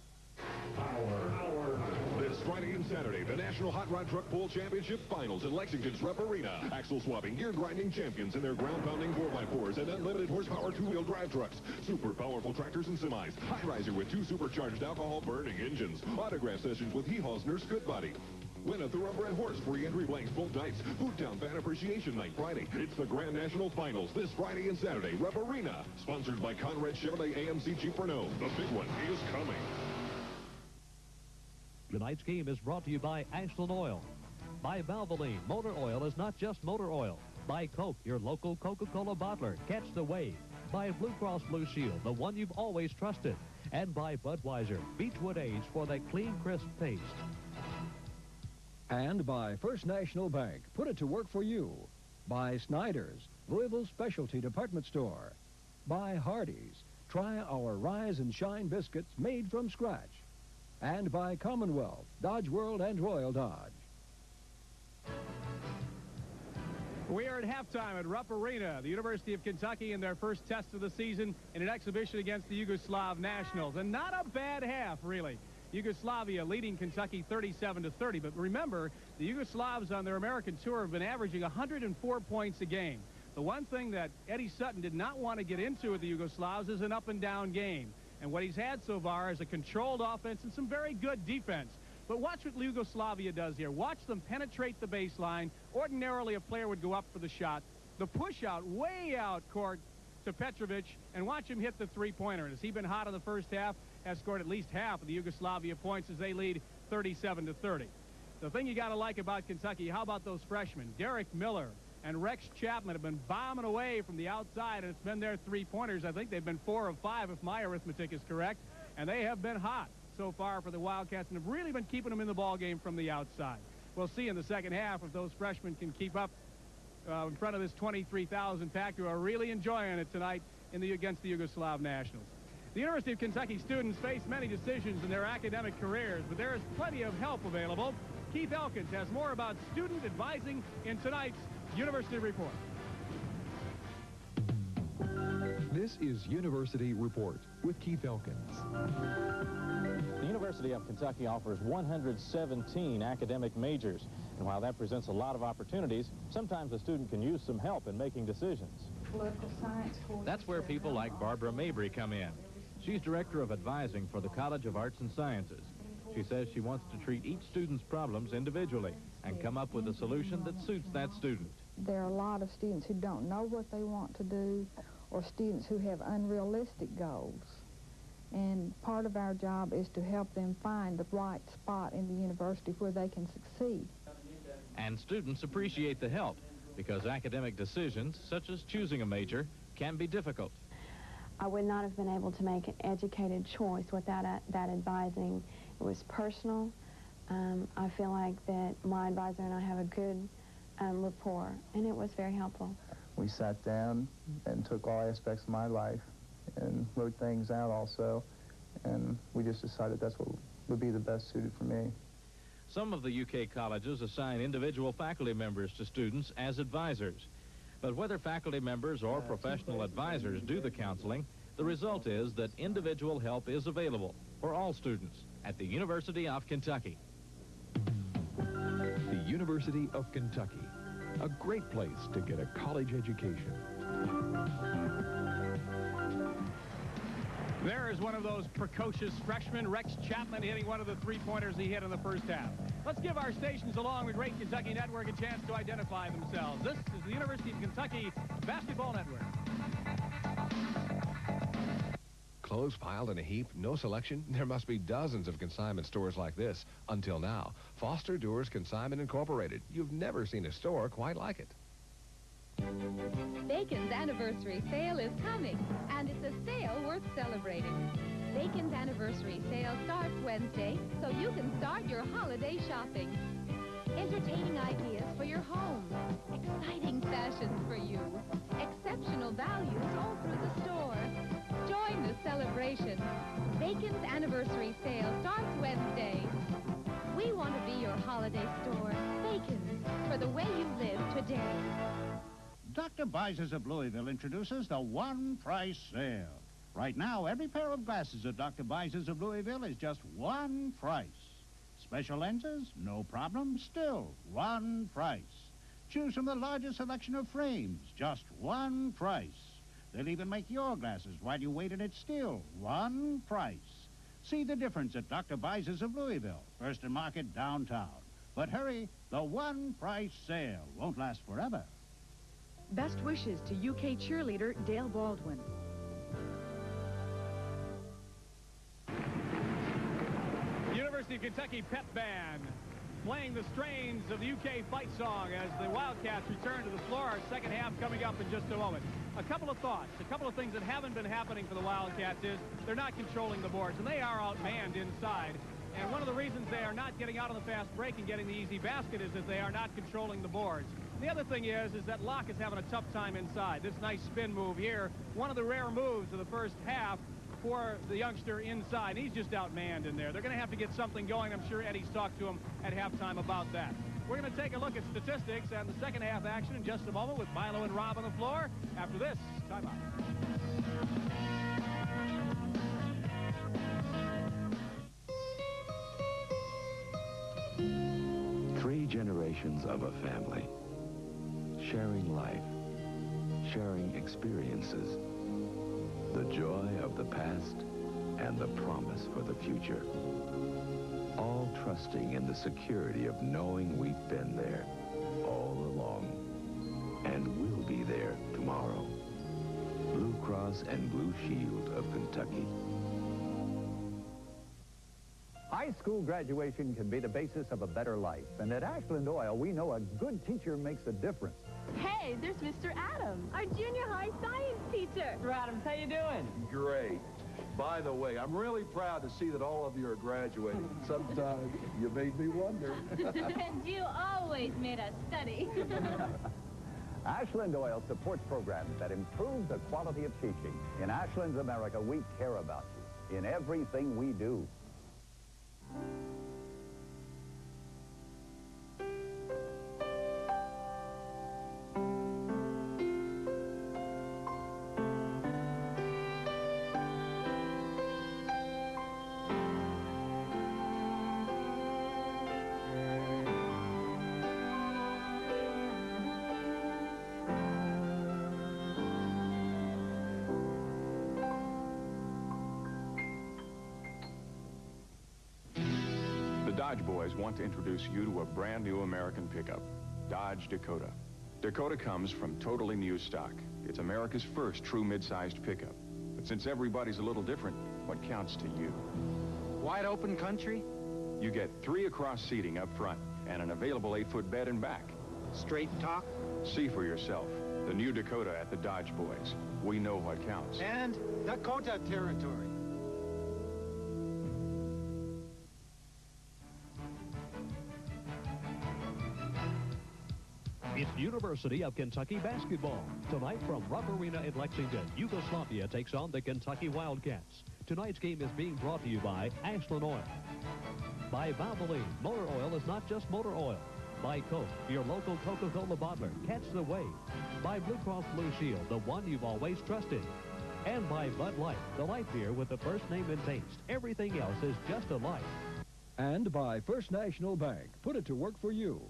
This Friday and Saturday, the National Hot Rod Truck Pull Championship Finals in Lexington's Rep Arena. Axle swapping, gear grinding champions in their ground-pounding 4x4s and unlimited horsepower two-wheel drive trucks. Super powerful tractors and semis. High riser with 2 supercharged alcohol-burning engines. Autograph sessions with Hehalsner Scoot Body. Win a Thoroughbred horse, free entry blanks, full dice. Foodtown Fan Appreciation Night Friday. It's the Grand National Finals this Friday and Saturday. Rep Arena. Sponsored by Conrad Chevrolet AMC Jeep Renault. The big one is coming. Tonight's game is brought to you by Ashland Oil. By Valvoline, motor oil is not just motor oil. By Coke, your local Coca-Cola bottler. Catch the wave. By Blue Cross Blue Shield, the one you've always trusted. And by Budweiser, Beechwood Age for that clean, crisp taste. And by First National Bank, put it to work for you. By Snyder's, Louisville Specialty Department Store. By Hardee's, try our Rise and Shine biscuits made from scratch. And by Commonwealth, Dodge World, and Royal Dodge. We are at halftime at Rupp Arena, the University of Kentucky in their first test of the season in an exhibition against the Yugoslav Nationals. And not a bad half, really. Yugoslavia leading Kentucky 37-30. But remember, the Yugoslavs on their American tour have been averaging 104 points a game. The one thing that Eddie Sutton did not want to get into with the Yugoslavs is an up-and-down game. And what he's had so far is a controlled offense and some very good defense. But watch what Yugoslavia does here. Watch them penetrate the baseline. Ordinarily, a player would go up for the shot. The push-out way out court to Petrovic, and watch him hit the three-pointer. And has he been hot in the first half? Has scored at least half of the Yugoslavia points as they lead 37-30. The thing you got to like about Kentucky, how about those freshmen? Derek Miller and Rex Chapman have been bombing away from the outside, and it's been their three-pointers. I think they've been 4 of 5, if my arithmetic is correct, and they have been hot so far for the Wildcats and have really been keeping them in the ball game from the outside. We'll see in the second half if those freshmen can keep up in front of this 23,000 pack who are really enjoying it tonight against the Yugoslav Nationals. The University of Kentucky students face many decisions in their academic careers, but there is plenty of help available. Keith Elkins has more about student advising in tonight's University Report. This is University Report with Keith Elkins. The University of Kentucky offers 117 academic majors. And while that presents a lot of opportunities, sometimes a student can use some help in making decisions. Political science. That's where people like Barbara Mabry come in. She's director of advising for the College of Arts and Sciences. She says she wants to treat each student's problems individually and come up with a solution that suits that student. There are a lot of students who don't know what they want to do, or students who have unrealistic goals. And part of our job is to help them find the right spot in the university where they can succeed. And students appreciate the help because academic decisions, such as choosing a major, can be difficult. I would not have been able to make an educated choice without that advising. It was personal. I feel like that my advisor and I have a good rapport, and it was very helpful. We sat down and took all aspects of my life and wrote things out also, and we just decided that's what would be the best suited for me. Some of the UK colleges assign individual faculty members to students as advisors. But whether faculty members or professional advisors do the counseling, the result is that individual help is available for all students at the University of Kentucky. The University of Kentucky, a great place to get a college education. There is one of those precocious freshmen, Rex Chapman, hitting one of the three-pointers he hit in the first half. Let's give our stations along the Great Kentucky Network a chance to identify themselves. This is the University of Kentucky Basketball Network. Clothes piled in a heap, no selection. There must be dozens of consignment stores like this. Until now, Foster Doors Consignment Incorporated. You've never seen a store quite like it. Bacon's anniversary sale is coming, and it's a sale worth celebrating. Bacon's anniversary sale starts Wednesday, so you can start your holiday shopping. Entertaining ideas for your home, exciting fashions for you, exceptional values all through the store. Join the celebration. Bacon's anniversary sale starts Wednesday. We want to be your holiday store. Bacon's, for the way you live today. Dr. Beisers of Louisville introduces the one-price sale. Right now, every pair of glasses at Dr. Beisers of Louisville is just one price. Special lenses, no problem, still one price. Choose from the largest selection of frames, just one price. They'll even make your glasses while you wait, and it's still one price. See the difference at Dr. Beisers of Louisville, First and Market downtown. But hurry, the one-price sale won't last forever. Best wishes to UK cheerleader Dale Baldwin. University of Kentucky Pep Band playing the strains of the UK fight song as the Wildcats return to the floor. Our second half coming up in just a moment. A couple of thoughts, a couple of things that haven't been happening for the Wildcats is they're not controlling the boards, and they are outmanned inside. And one of the reasons they are not getting out on the fast break and getting the easy basket is that they are not controlling the boards. And the other thing is that Locke is having a tough time inside. This nice spin move here, one of the rare moves of the first half for the youngster inside. He's just outmanned in there. They're going to have to get something going. I'm sure Eddie's talked to him at halftime about that. We're going to take a look at statistics and the second half action in just a moment with Milo and Rob on the floor. After this, timeout. 3 generations of a family, sharing life, sharing experiences, the joy of the past and the promise for the future. All trusting in the security of knowing we've been there all along and will be there tomorrow. Blue Cross and Blue Shield of Kentucky. High school graduation can be the basis of a better life. And at Ashland Oil, we know a good teacher makes a difference. Hey, there's Mr. Adams, our junior high science teacher. Mr. Adams, how you doing? Great. By the way, I'm really proud to see that all of you are graduating. Sometimes you made me wonder. And you always made us study. Ashland Oil supports programs that improve the quality of teaching. In Ashland's America, we care about you in everything we do. Dodge Boys want to introduce you to a brand new American pickup, Dodge Dakota. Dakota comes from totally new stock. It's America's first true mid-sized pickup. But since everybody's a little different, what counts to you? Wide open country? You get 3 across seating up front and an available 8-foot bed and back. Straight top? See for yourself. The new Dakota at the Dodge Boys. We know what counts. And Dakota territory. It's University of Kentucky basketball. Tonight from Rupp Arena in Lexington, Yugoslavia takes on the Kentucky Wildcats. Tonight's game is being brought to you by Ashland Oil. By Valvoline, motor oil is not just motor oil. By Coke, your local Coca-Cola bottler. Catch the wave. By Blue Cross Blue Shield, the one you've always trusted. And by Bud Light, the light beer with the first name and taste. Everything else is just a light. And by First National Bank. Put it to work for you.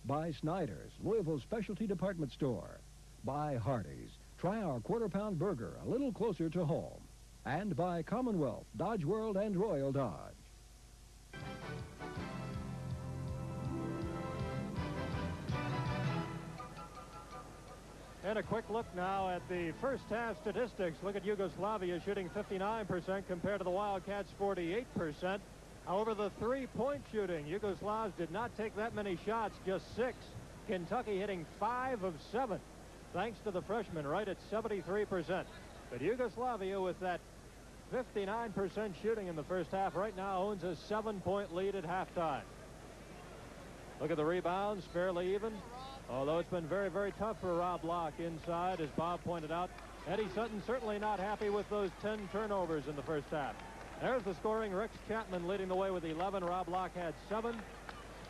By Snyder's, Louisville's specialty department store. By Hardee's. Try our quarter-pound burger a little closer to home. and by Commonwealth, Dodge World, and Royal Dodge. And a quick look now at the first half statistics. Look at Yugoslavia shooting 59% compared to the Wildcats 48%. However, the three-point shooting, Yugoslavs did not take that many shots, just 6. Kentucky hitting 5 of 7, thanks to the freshmen, right at 73%. But Yugoslavia, with that 59% shooting in the first half, right now owns a 7-point lead at halftime. Look at the rebounds, fairly even. Although it's been very, very tough for Rob Locke inside, as Bob pointed out. Eddie Sutton certainly not happy with those 10 turnovers in the first half. There's the scoring. Rex Chapman leading the way with 11. Rob Locke had 7.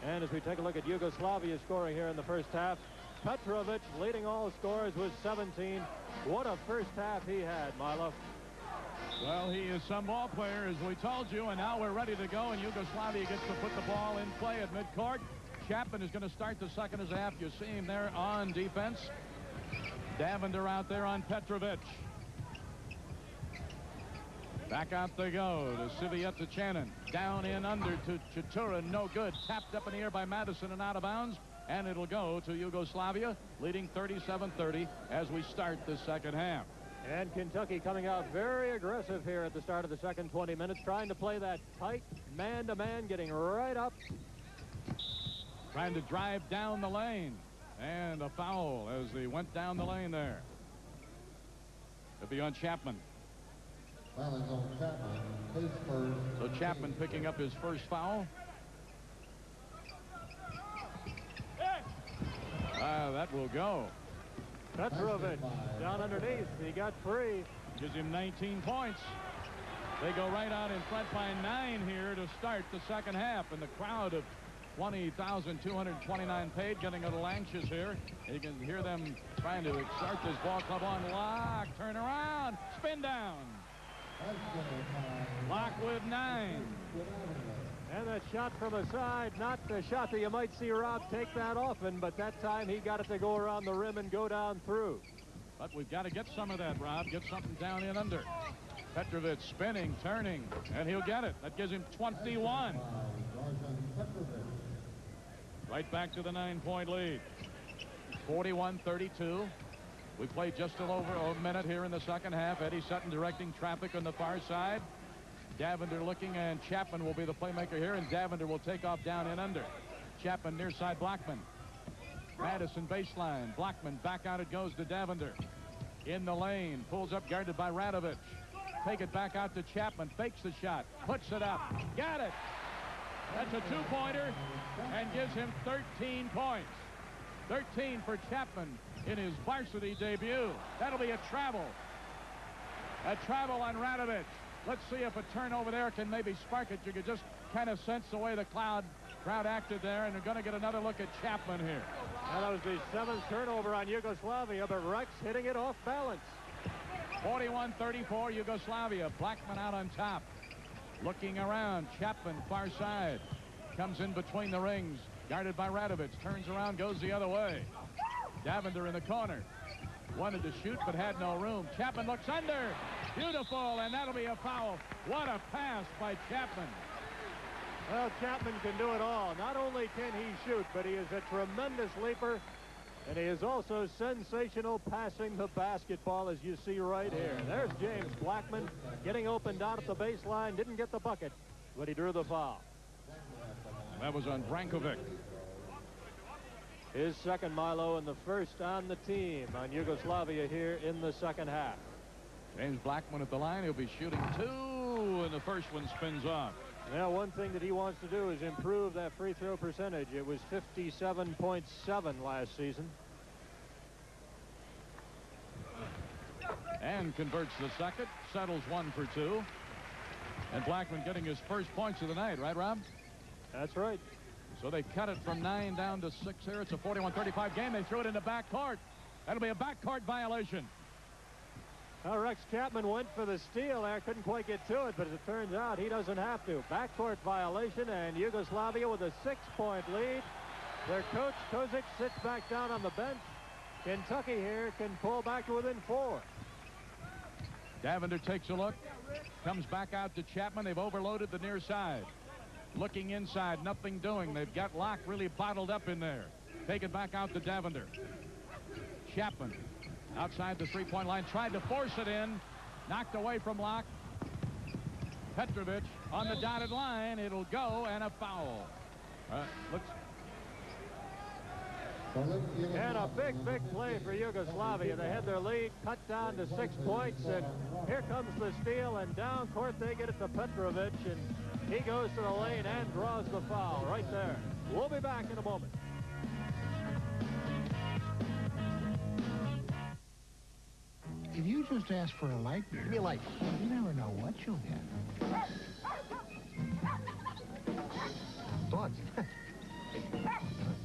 And as we take a look at Yugoslavia's scoring here in the first half, Petrovic leading all scores with 17. What a first half he had, Milo. Well, he is some ball player, as we told you, and now we're ready to go, and Yugoslavia gets to put the ball in play at midcourt. Chapman is going to start the second half. You see him there on defense. Davender out there on Petrovic. Back out they go to Civietta Channon. Down in under to Chatura. No good. Tapped up in the air by Madison and out of bounds. And it'll go to Yugoslavia, leading 37-30 as we start the second half. And Kentucky coming out very aggressive here at the start of the second 20 minutes, trying to play that tight man-to-man, getting right up. Trying to drive down the lane. And a foul as they went down the lane there. It'll be on Chapman. Fouling on Chapman, his first. So Chapman picking up his first foul. That will go. Petrovic down underneath. He got free. Gives him 19 points. They go right out in front by 9 here to start the second half. And the crowd of 20,229 paid getting a little anxious here. You can hear them trying to start this ball club on Locke. Turn around. Spin down. Locke with 9. And that shot from the side, not the shot that you might see Rob take that often, but that time he got it to go around the rim and go down through. But we've got to get some of that, Rob. Get something down in under. Petrovic spinning, turning, and he'll get it. That gives him 21. Right back to the 9-point lead. 41-32. We played just a little over a minute here in the second half. Eddie Sutton directing traffic on the far side. Davender looking, and Chapman will be the playmaker here, and Davender will take off down and under. Chapman near side Blackman. Madison baseline. Blackman back out it goes to Davender. In the lane. Pulls up guarded by Radovic. Take it back out to Chapman. Fakes the shot. Puts it up. Got it. That's a 2-pointer and gives him 13 points. 13 for Chapman in his varsity debut. That'll be a travel. A travel on Radovic. Let's see if a turnover there can maybe spark it. You could just kind of sense the way the crowd acted there, and they're going to get another look at Chapman here. Well, that was the 7th turnover on Yugoslavia, but Rex hitting it off balance. 41-34 Yugoslavia. Blackman out on top. Looking around. Chapman far side. Comes in between the rings. Guarded by Radovic. Turns around, goes the other way. Davender in the corner. Wanted to shoot, but had no room. Chapman looks under. Beautiful, and that'll be a foul. What a pass by Chapman. Well, Chapman can do it all. Not only can he shoot, but he is a tremendous leaper, and he is also sensational passing the basketball, as you see right here. There's James Blackman getting open down at the baseline. Didn't get the bucket, but he drew the foul. That was on Brankovic. His second, Milo, and the first on the team on Yugoslavia here in the second half. James Blackman at the line. He'll be shooting 2, and the first one spins off. Now, one thing that he wants to do is improve that free throw percentage. It was 57.7 last season. And converts the second. Settles 1 for 2. And Blackman getting his first points of the night, right, Rob? That's right. So they cut it from 9 down to 6 here. It's a 41-35 game. They threw it into backcourt. That'll be a backcourt violation. Now, Rex Chapman went for the steal there. Couldn't quite get to it, but as it turns out, he doesn't have to. Backcourt violation, and Yugoslavia with a 6-point lead. Their coach, Kozic, sits back down on the bench. Kentucky here can pull back to within 4. Davender takes a look. Comes back out to Chapman. They've overloaded the near side. Looking inside, nothing doing. They've got Locke really bottled up in there. Take it back out to Davender. Chapman outside the three-point line. Tried to force it in. Knocked away from Locke. Petrovic on the dotted line. It'll go, and a foul. And a big play for Yugoslavia. They had their lead cut down to 6 points, and here comes the steal, and down court they get it to Petrovic, and he goes to the lane and draws the foul right there. We'll be back in a moment. If you just ask for a light beer, give me a light. You never know what you'll get. Thoughts?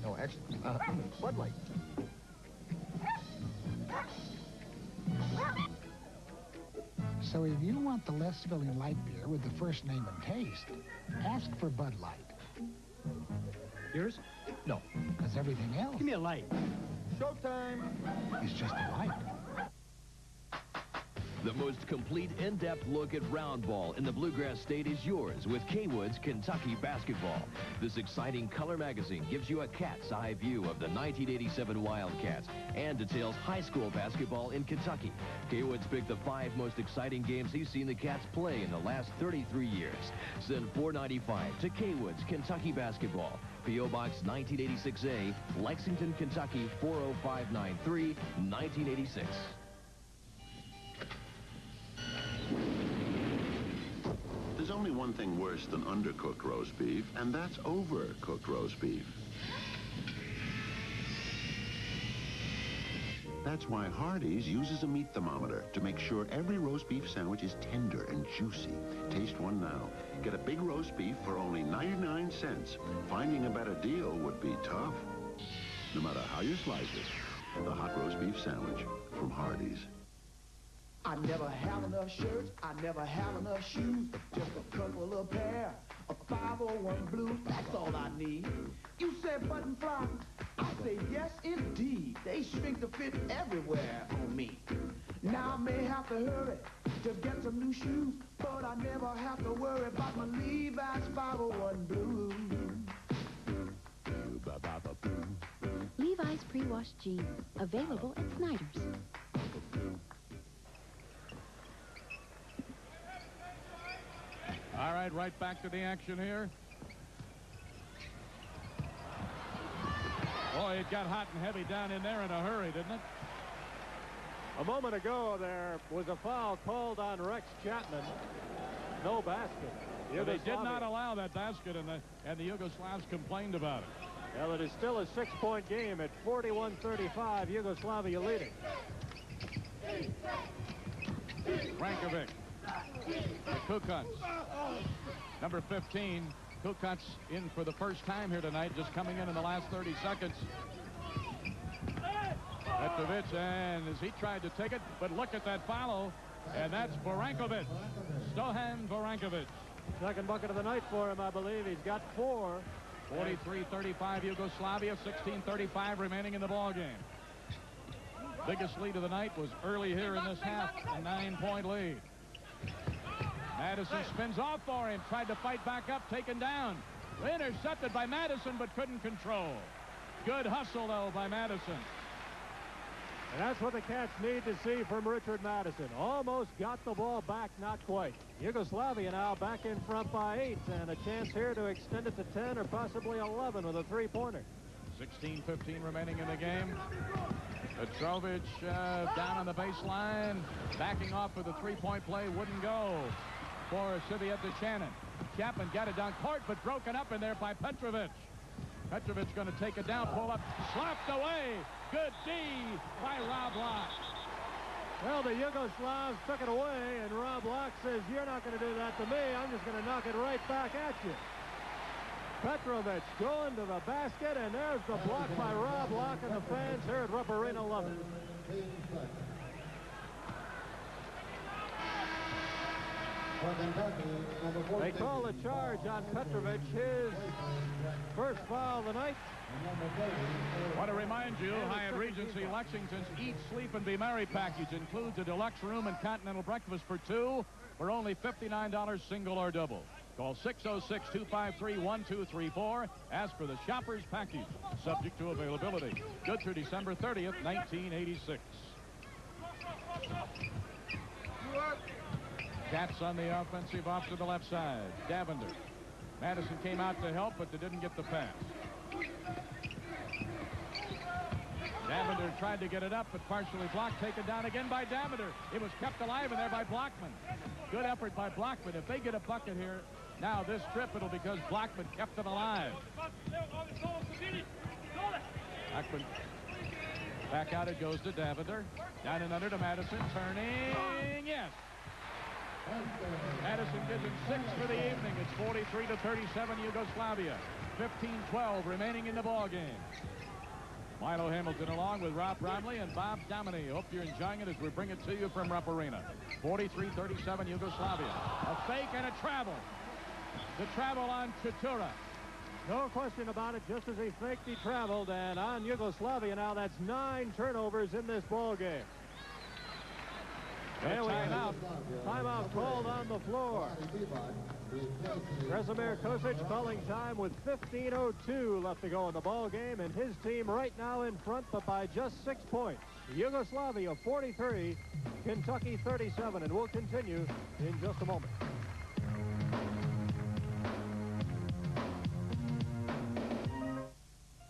No, actually, Bud Light. So if you want the less filling light beer with the first name and taste, ask for Bud Light. Yours? No. Because everything else... Give me a light. Showtime! It's just a light. The most complete, in-depth look at round ball in the Bluegrass State is yours with K-Wood's Kentucky Basketball. This exciting color magazine gives you a cat's eye view of the 1987 Wildcats and details high school basketball in Kentucky. K-Wood's picked the 5 most exciting games he's seen the Cats play in the last 33 years. Send $4.95 to K-Wood's Kentucky Basketball. P.O. Box 1986A, Lexington, Kentucky 40593, 1986. There's only one thing worse than undercooked roast beef, and that's overcooked roast beef. That's why Hardee's uses a meat thermometer to make sure every roast beef sandwich is tender and juicy. Taste one now. Get a big roast beef for only 99 cents. Finding a better deal would be tough. No matter how you slice it, the hot roast beef sandwich from Hardee's. I never have enough shirts, I never have enough shoes, just a couple of pair of 501 blues, that's all I need. You said button fly, I say yes indeed. They shrink to fit everywhere on me. Now I may have to hurry to get some new shoes, but I never have to worry about my Levi's 501 blues. Levi's pre-washed jeans, available at Snyder's. All right back to the action here. Boy, it got hot and heavy down in there in a hurry, didn't it? A moment ago, there was a foul called on Rex Chapman. No basket. They did not allow that basket, and the Yugoslavs complained about it. Well, it is still a 6-point game at 41-35, Yugoslavia leading. Rankovic. The Kukoc. Number 15. Kukoc in for the first time here tonight, just coming in the last 30 seconds. Petrovic, and as he tried to take it, but look at that follow, and that's Vorankovic. Stojan Vorankovic. Second bucket of the night for him, I believe. He's got 4. 43-35 Yugoslavia, 16:35 remaining in the ball game. Biggest lead of the night was early here in this half, a 9-point lead. Madison spins off for him, tried to fight back up, taken down. Intercepted by Madison, but couldn't control. Good hustle, though, by Madison. And that's what the Cats need to see from Richard Madison. Almost got the ball back, not quite. Yugoslavia now back in front by 8, and a chance here to extend it to 10 or possibly 11 with a 3-pointer. 16:15 remaining in the game. Petrovic down on the baseline, backing off with a 3-point play, wouldn't go for Sivieta Channon. Chapman got it down court, but broken up in there by Petrovic. Petrovic's going to take it down, pull up, slapped away. Good D by Rob Locke. Well, the Yugoslavs took it away, and Rob Locke says, you're not going to do that to me. I'm just going to knock it right back at you. Petrovic going to the basket, and there's the block by Rob Locke, and the fans here at Rupp Arena love it. They call a charge on Petrovic, his first foul of the night. Want to remind you, Hyatt Regency Lexington's Eat, Sleep, and Be Merry package includes a deluxe room and continental breakfast for two for only $59 single or double. Call 606-253-1234. Ask for the Shoppers Package, subject to availability. Good through December 30th, 1986. Cats on the offensive off to the left side. Davender. Madison came out to help, but they didn't get the pass. Davender tried to get it up, but partially blocked. Taken down again by Davender. It was kept alive in there by Blockman. Good effort by Blockman. If they get a bucket here, now this trip, it'll be because Blockman kept it alive. Blockman. Back out it goes to Davender. Down and under to Madison. Turning. Yes. Madison gives him 6 for the evening. It's 43-37 Yugoslavia. 15-12 remaining in the ball game. Milo Hamilton along with Rob Bromley and Bob Dominy. Hope you're enjoying it as we bring it to you from Rupp Arena. 43-37 Yugoslavia. A fake and a travel. The travel on Chitura. No question about it. Just as he faked, he traveled. And on Yugoslavia now, that's 9 turnovers in this ball game. And we have timeout called on the floor. Krasimir Kosic calling time with 15:02 left to go in the ball game, and his team right now in front, but by just 6 points. Yugoslavia 43, Kentucky 37, and we'll continue in just a moment.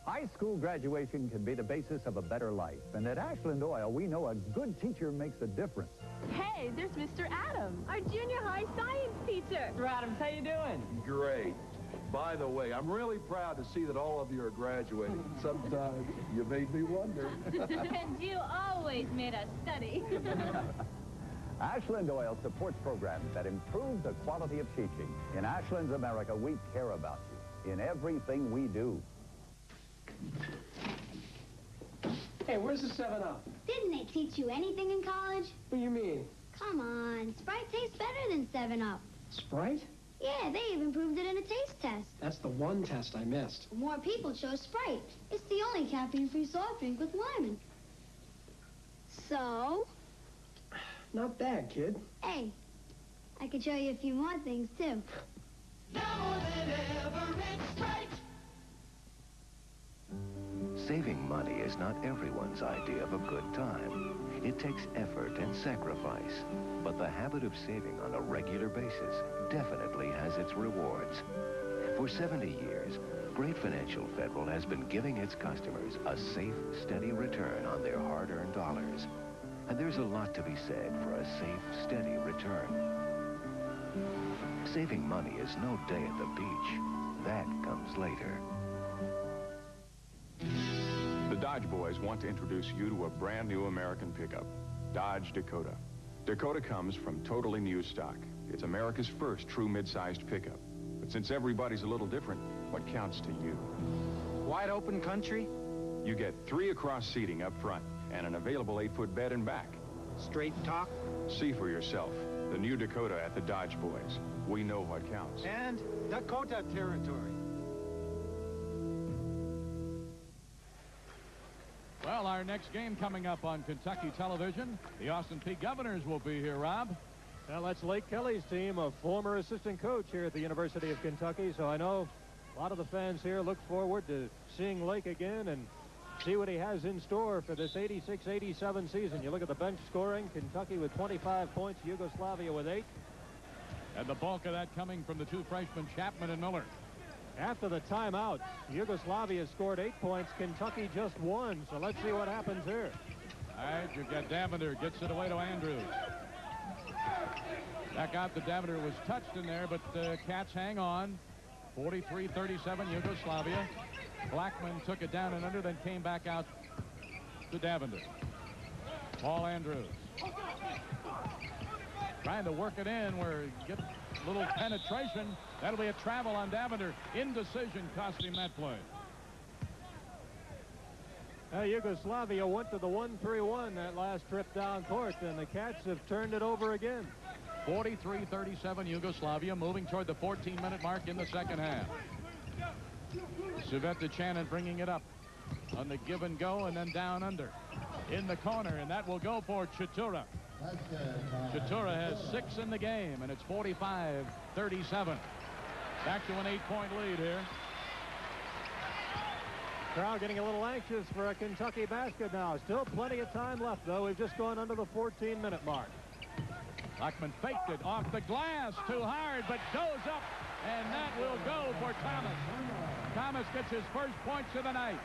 High school graduation can be the basis of a better life. And at Ashland Oil, we know a good teacher makes a difference. Hey, there's Mr. Adams, our junior high science teacher. Mr. Adams, how you doing? Great. By the way, I'm really proud to see that all of you are graduating. Sometimes you made me wonder. And you always made us study. Ashland Oil supports programs that improve the quality of teaching. In Ashland's America, we care about you in everything we do. Hey, where's the 7-Up? Didn't they teach you anything in college? What do you mean? Come on, Sprite tastes better than 7-Up. Sprite? Yeah, they even proved it in a taste test. That's the one test I missed. More people chose Sprite. It's the only caffeine-free soft drink with lemon. So? Not bad, kid. Hey, I could show you a few more things, too. Now more than ever, it's Sprite. Saving money is not everyone's idea of a good time. It takes effort and sacrifice. But the habit of saving on a regular basis definitely has its rewards. For 70 years, Great Financial Federal has been giving its customers a safe, steady return on their hard-earned dollars. And there's a lot to be said for a safe, steady return. Saving money is no day at the beach. That comes later. The Dodge boys want to introduce you to a brand new American pickup, Dodge Dakota. Dakota comes from totally new stock. It's America's first true mid-sized pickup. But since everybody's a little different, what counts to you? Wide open country? You get 3 across seating up front and an available 8-foot bed and back. Straight talk? See for yourself. The new Dakota at the Dodge boys. We know what counts. And Dakota territory. Well, our next game coming up on Kentucky television. The Austin Peay Governors will be here, Rob. Well, that's Lake Kelly's team, a former assistant coach here at the University of Kentucky. So I know a lot of the fans here look forward to seeing Lake again and see what he has in store for this 86-87 season. You look at the bench scoring, Kentucky with 25 points, Yugoslavia with 8. And the bulk of that coming from the 2 freshmen, Chapman and Miller. After the timeout, Yugoslavia scored 8 points, Kentucky just 1. So let's see what happens here. All right, you've got Davender, gets it away to Andrews. Back out to Davender, was touched in there, but the Cats hang on. 43-37 Yugoslavia. Blackman took it down and under, then came back out to Davender. Paul Andrews. Trying to work it in where you get a little penetration. That'll be a travel on Davender. Indecision cost him that play. Yugoslavia went to the 1-3-1 that last trip down court, and the Cats have turned it over again. 43-37 Yugoslavia, moving toward the 14-minute mark in the second half. Savetta-Channon bringing it up on the give and go and then down under. In the corner, and that will go for Chatura. Chatura has 6 in the game, and it's 45-37. Back to an 8-point lead here. Crowd getting a little anxious for a Kentucky basket now. Still plenty of time left, though. We've just gone under the 14-minute mark. Blackman faked it off the glass too hard, but goes up, and that will go for Thomas. Thomas gets his first points of the night.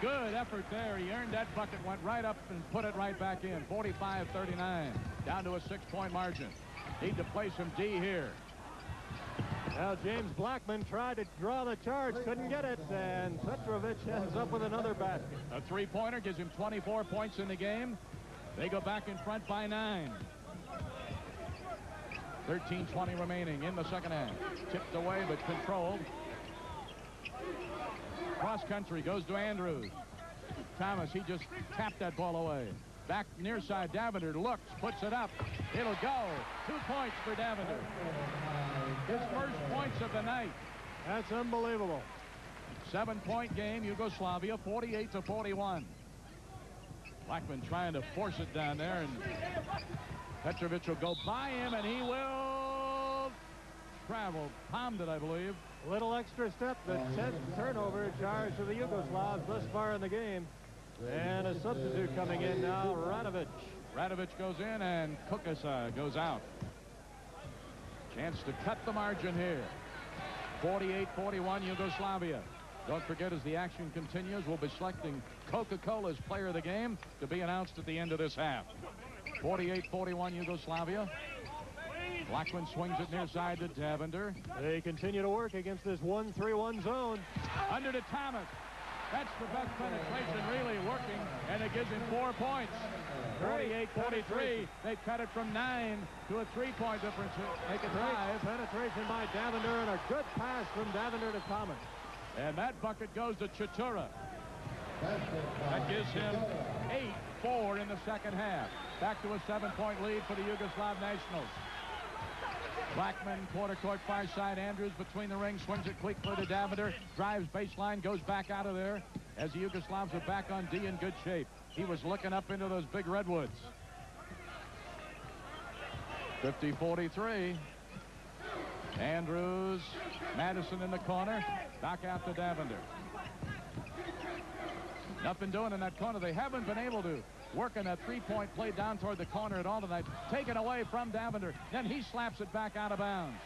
Good effort there. He earned that bucket, went right up and put it right back in. 45-39, down to a 6-point margin. Need to play some D here. Now James Blackman tried to draw the charge, couldn't get it, and Petrovic ends up with another basket. A 3-pointer gives him 24 points in the game. They go back in front by 9. 13:20 remaining in the second half. Tipped away but controlled. Cross country goes to Andrews. Thomas, he just tapped that ball away. Back near side, Davender looks, puts it up. It'll go. 2 points for Davender. His first points of the night. That's unbelievable. 7-point game, Yugoslavia, 48-41. Blackman trying to force it down there, and Petrovic will go by him, and he will travel. Palmed it, I believe. Little extra step, the 10th turnover charge for the Yugoslavs thus far in the game. And a substitute coming in now, Radovic. Radovic goes in, and Kukasa goes out. Chance to cut the margin here. 48-41 Yugoslavia. Don't forget, as the action continues, we'll be selecting Coca-Cola's player of the game to be announced at the end of this half. 48-41 Yugoslavia. Blackman swings it near side to Davender. They continue to work against this 1-3-1 zone. Under to Thomas. That's the best penetration really working, and it gives him 4 points. 48-43. They cut it from 9 to a 3-point difference. Make it 5. Penetration by Davender, and a good pass from Davender to Thomas. And that bucket goes to Chatura. That gives him 8-4 in the second half. Back to a 7-point lead for the Yugoslav Nationals. Blackman, quarter court, far side. Andrews between the rings, swings it quickly to Davender, drives baseline, goes back out of there as the Yugoslavs are back on D in good shape. He was looking up into those big redwoods. 50-43. Andrews, Madison in the corner, back out to Davender. Nothing doing in that corner. They haven't been able to work on that 3-point play down toward the corner at all tonight. Taken away from Davender. Then he slaps it back out of bounds.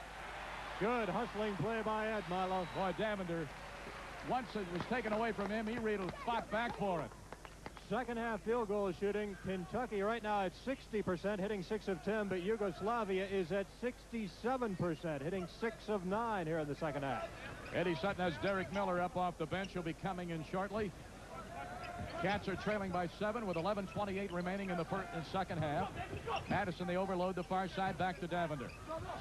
Good hustling play by Ed Milo. Boy, Davender, once it was taken away from him, he really fought back for it. Second half field goal shooting. Kentucky right now at 60%, hitting 6 of 10, but Yugoslavia is at 67%, hitting 6 of 9 here in the second half. Eddie Sutton has Derek Miller up off the bench. He'll be coming in shortly. Cats are trailing by 7 with 11:28 remaining in the second half. Madison, they overload the far side, back to Davender.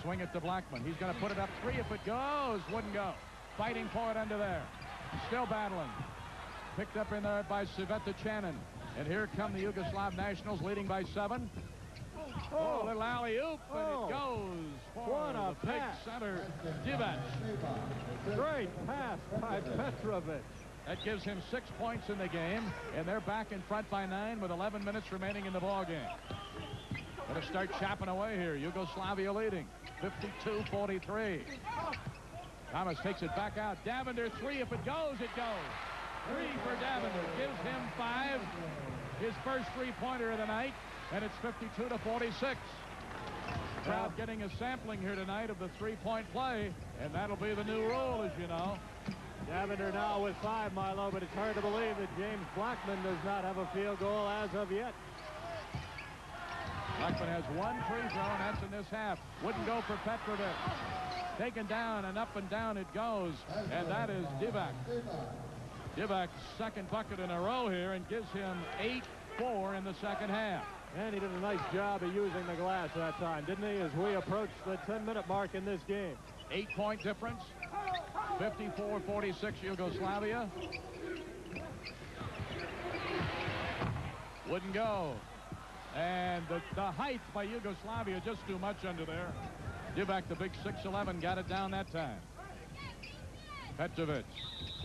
Swing it to Blackman. He's going to put it up 3 if it goes. Wouldn't go. Fighting for it under there. Still battling. Picked up in there by Savetta-Channon. And here come the Yugoslav Nationals leading by 7. Oh, little alley-oop, and it goes for the big center, Divac. Great pass by Petrovic. That gives him 6 points in the game, and they're back in front by 9 with 11 minutes remaining in the ball game. Going to start chopping away here. Yugoslavia leading, 52-43. Thomas takes it back out. Davender 3. If it goes, it goes. 3 for Davender. Gives him 5. His first 3-pointer of the night, and it's 52-46. Crowd getting a sampling here tonight of the 3-point play, and that'll be the new rule, as you know. Davender now with 5, Milo, but it's hard to believe that James Blackman does not have a field goal as of yet. Blackman has 1 free throw, and that's in this half. Wouldn't go for Petrovic. Taken down, and up and down it goes, and that is Divac. Divac's second bucket in a row here, and gives him 8-4 in the second half. And he did a nice job of using the glass that time, didn't he, as we approach the 10-minute mark in this game. 8-point difference. 54-46 Yugoslavia. Wouldn't go. And the height by Yugoslavia just too much under there. Divac, the big 6'11", got it down that time. Petrovic.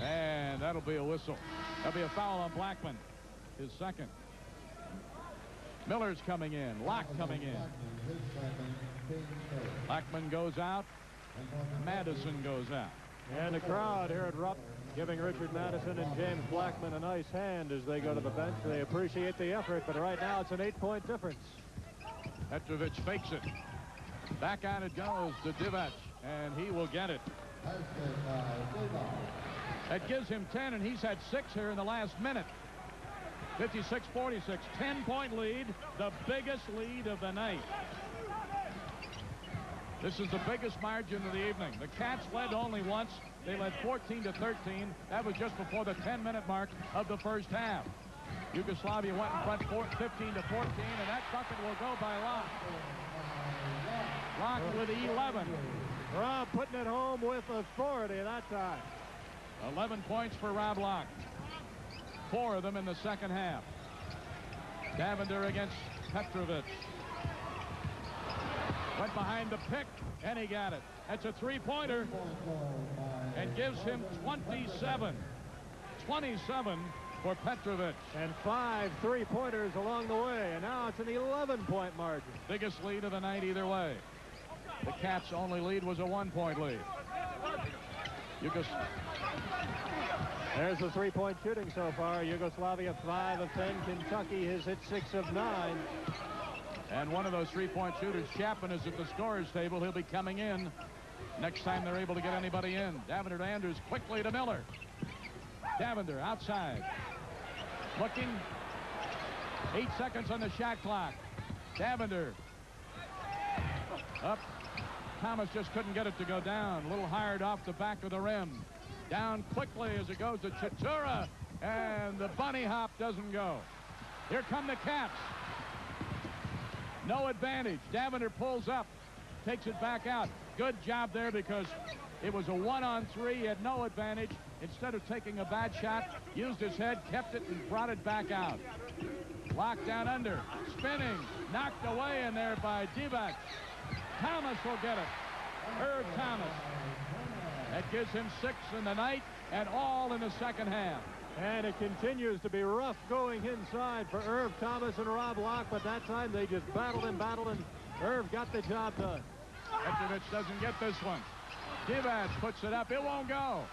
And that'll be a whistle. That'll be a foul on Blackman. His second. Miller's coming in. Locke coming in. Blackman goes out. Madison goes out. And the crowd here at Rupp giving Richard Madison and James Blackman a nice hand as they go to the bench. They appreciate the effort, but right now it's an 8-point difference. Petrovic fakes it. Back on it goes to Divac, and he will get it. That gives him 10, and he's had 6 here in the last minute. 56-46, 10-point lead, the biggest lead of the night. This is the biggest margin of the evening. The Cats led only once. They led 14-13. That was just before the 10-minute mark of the first half. Yugoslavia went in front 15-14, and that bucket will go by Locke. Locke with 11. Rob putting it home with authority that time. 11 points for Rob Locke. 4 of them in the second half. Davender against Petrovic. Went behind the pick, and he got it. That's a three-pointer, and gives him 27. 27 for Petrovic. And 5 three-pointers along the way, and now it's an 11-point margin. Biggest lead of the night either way. The Cats' only lead was a 1-point lead. There's the three-point shooting so far. Yugoslavia 5 of 10. Kentucky has hit 6 of 9. And one of those three-point shooters, Chapman, is at the scorer's table. He'll be coming in next time they're able to get anybody in. Davender to Andrews, quickly to Miller. Davender outside. Looking. 8 seconds on the shot clock. Davender. Up. Thomas just couldn't get it to go down. A little hard off the back of the rim. Down quickly as it goes to Chatura. And the bunny hop doesn't go. Here come the Cats. No advantage. Davender pulls up. Takes it back out. Good job there because it was a 1-on-3. He had no advantage. Instead of taking a bad shot, used his head, kept it, and brought it back out. Locked down under. Spinning. Knocked away in there by Divac. Thomas will get it. Herb Thomas. That gives him 6 in the night and all in the second half. And it continues to be rough going inside for Irv Thomas and Rob Locke, but that time they just battled, and Irv got the job done. Petrovic doesn't get this one. Divac puts it up. It won't go.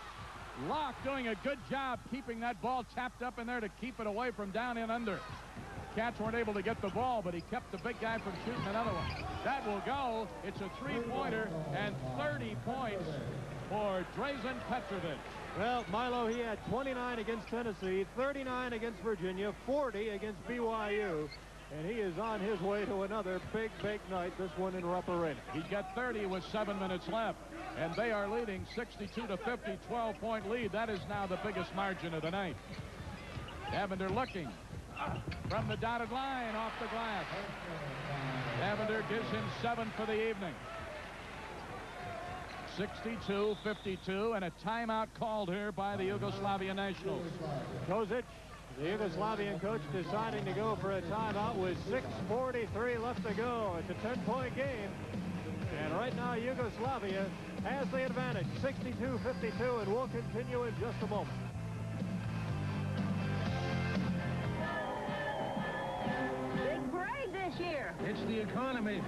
Locke doing a good job keeping that ball tapped up in there to keep it away from down in under. Cats weren't able to get the ball, but he kept the big guy from shooting another one. That will go. It's a three-pointer and 30 points for Drazen Petrovic. Well, Milo, he had 29 against Tennessee, 39 against Virginia, 40 against BYU, and he is on his way to another big night, this one in Rupp Arena. He got 30 with 7 minutes left, and they are leading 62-50, 12-point lead. That is now the biggest margin of the night. Davender looking from the dotted line off the glass. Davender gives him 7 for the evening. 62-52, and a timeout called here by the Yugoslavia Nationals. Kozic, the Yugoslavian coach, deciding to go for a timeout with 6:43 left to go. It's a 10-point game, and right now Yugoslavia has the advantage, 62-52, and we'll continue in just a moment. Big parade this year. It's the economy.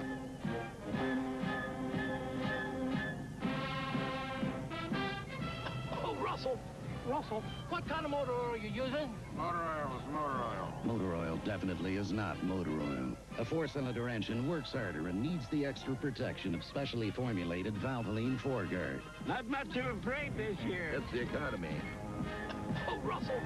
Russell, what kind of motor oil are you using? Motor oil is motor oil. Motor oil definitely is not motor oil. A 4-cylinder engine works harder and needs the extra protection of specially formulated Valvoline 4-guard. Not much of a parade this year. It's the economy. Oh, Russell.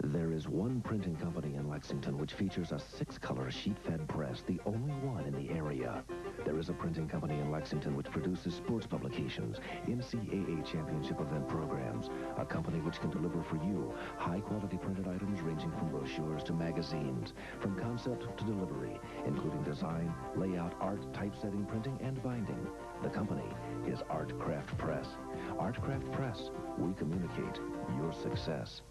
There is one printing company in Lexington which features a 6-color sheet-fed press, the only one in the area. There is a printing company in Lexington which produces sports publications, NCAA championship event programs, a company which can deliver for you high-quality printed items ranging from brochures to magazines, from concept to delivery, including design, layout, art, typesetting, printing, and binding. The company is Art Craft Press. Art Craft Press, we communicate your success.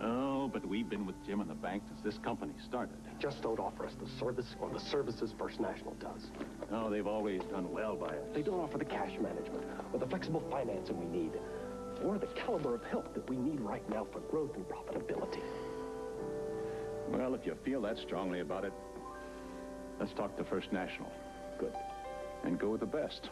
Oh, know, but we've been with Jim and the bank since this company started. Just don't offer us the service or the services First National does. No, they've always done well by us. They don't offer the cash management or the flexible financing we need, or the caliber of help that we need right now for growth and profitability. Well, if you feel that strongly about it, let's talk to First National. Good. And go with the best.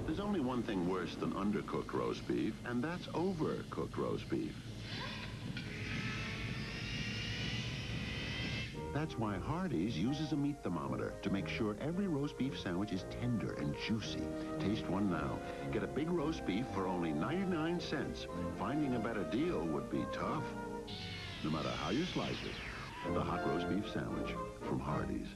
There's only one thing worse than undercooked roast beef, and that's overcooked roast beef. That's why Hardee's uses a meat thermometer to make sure every roast beef sandwich is tender and juicy. Taste one now. Get a big roast beef for only 99 cents. Finding a better deal would be tough. No matter how you slice it, the hot roast beef sandwich from Hardee's.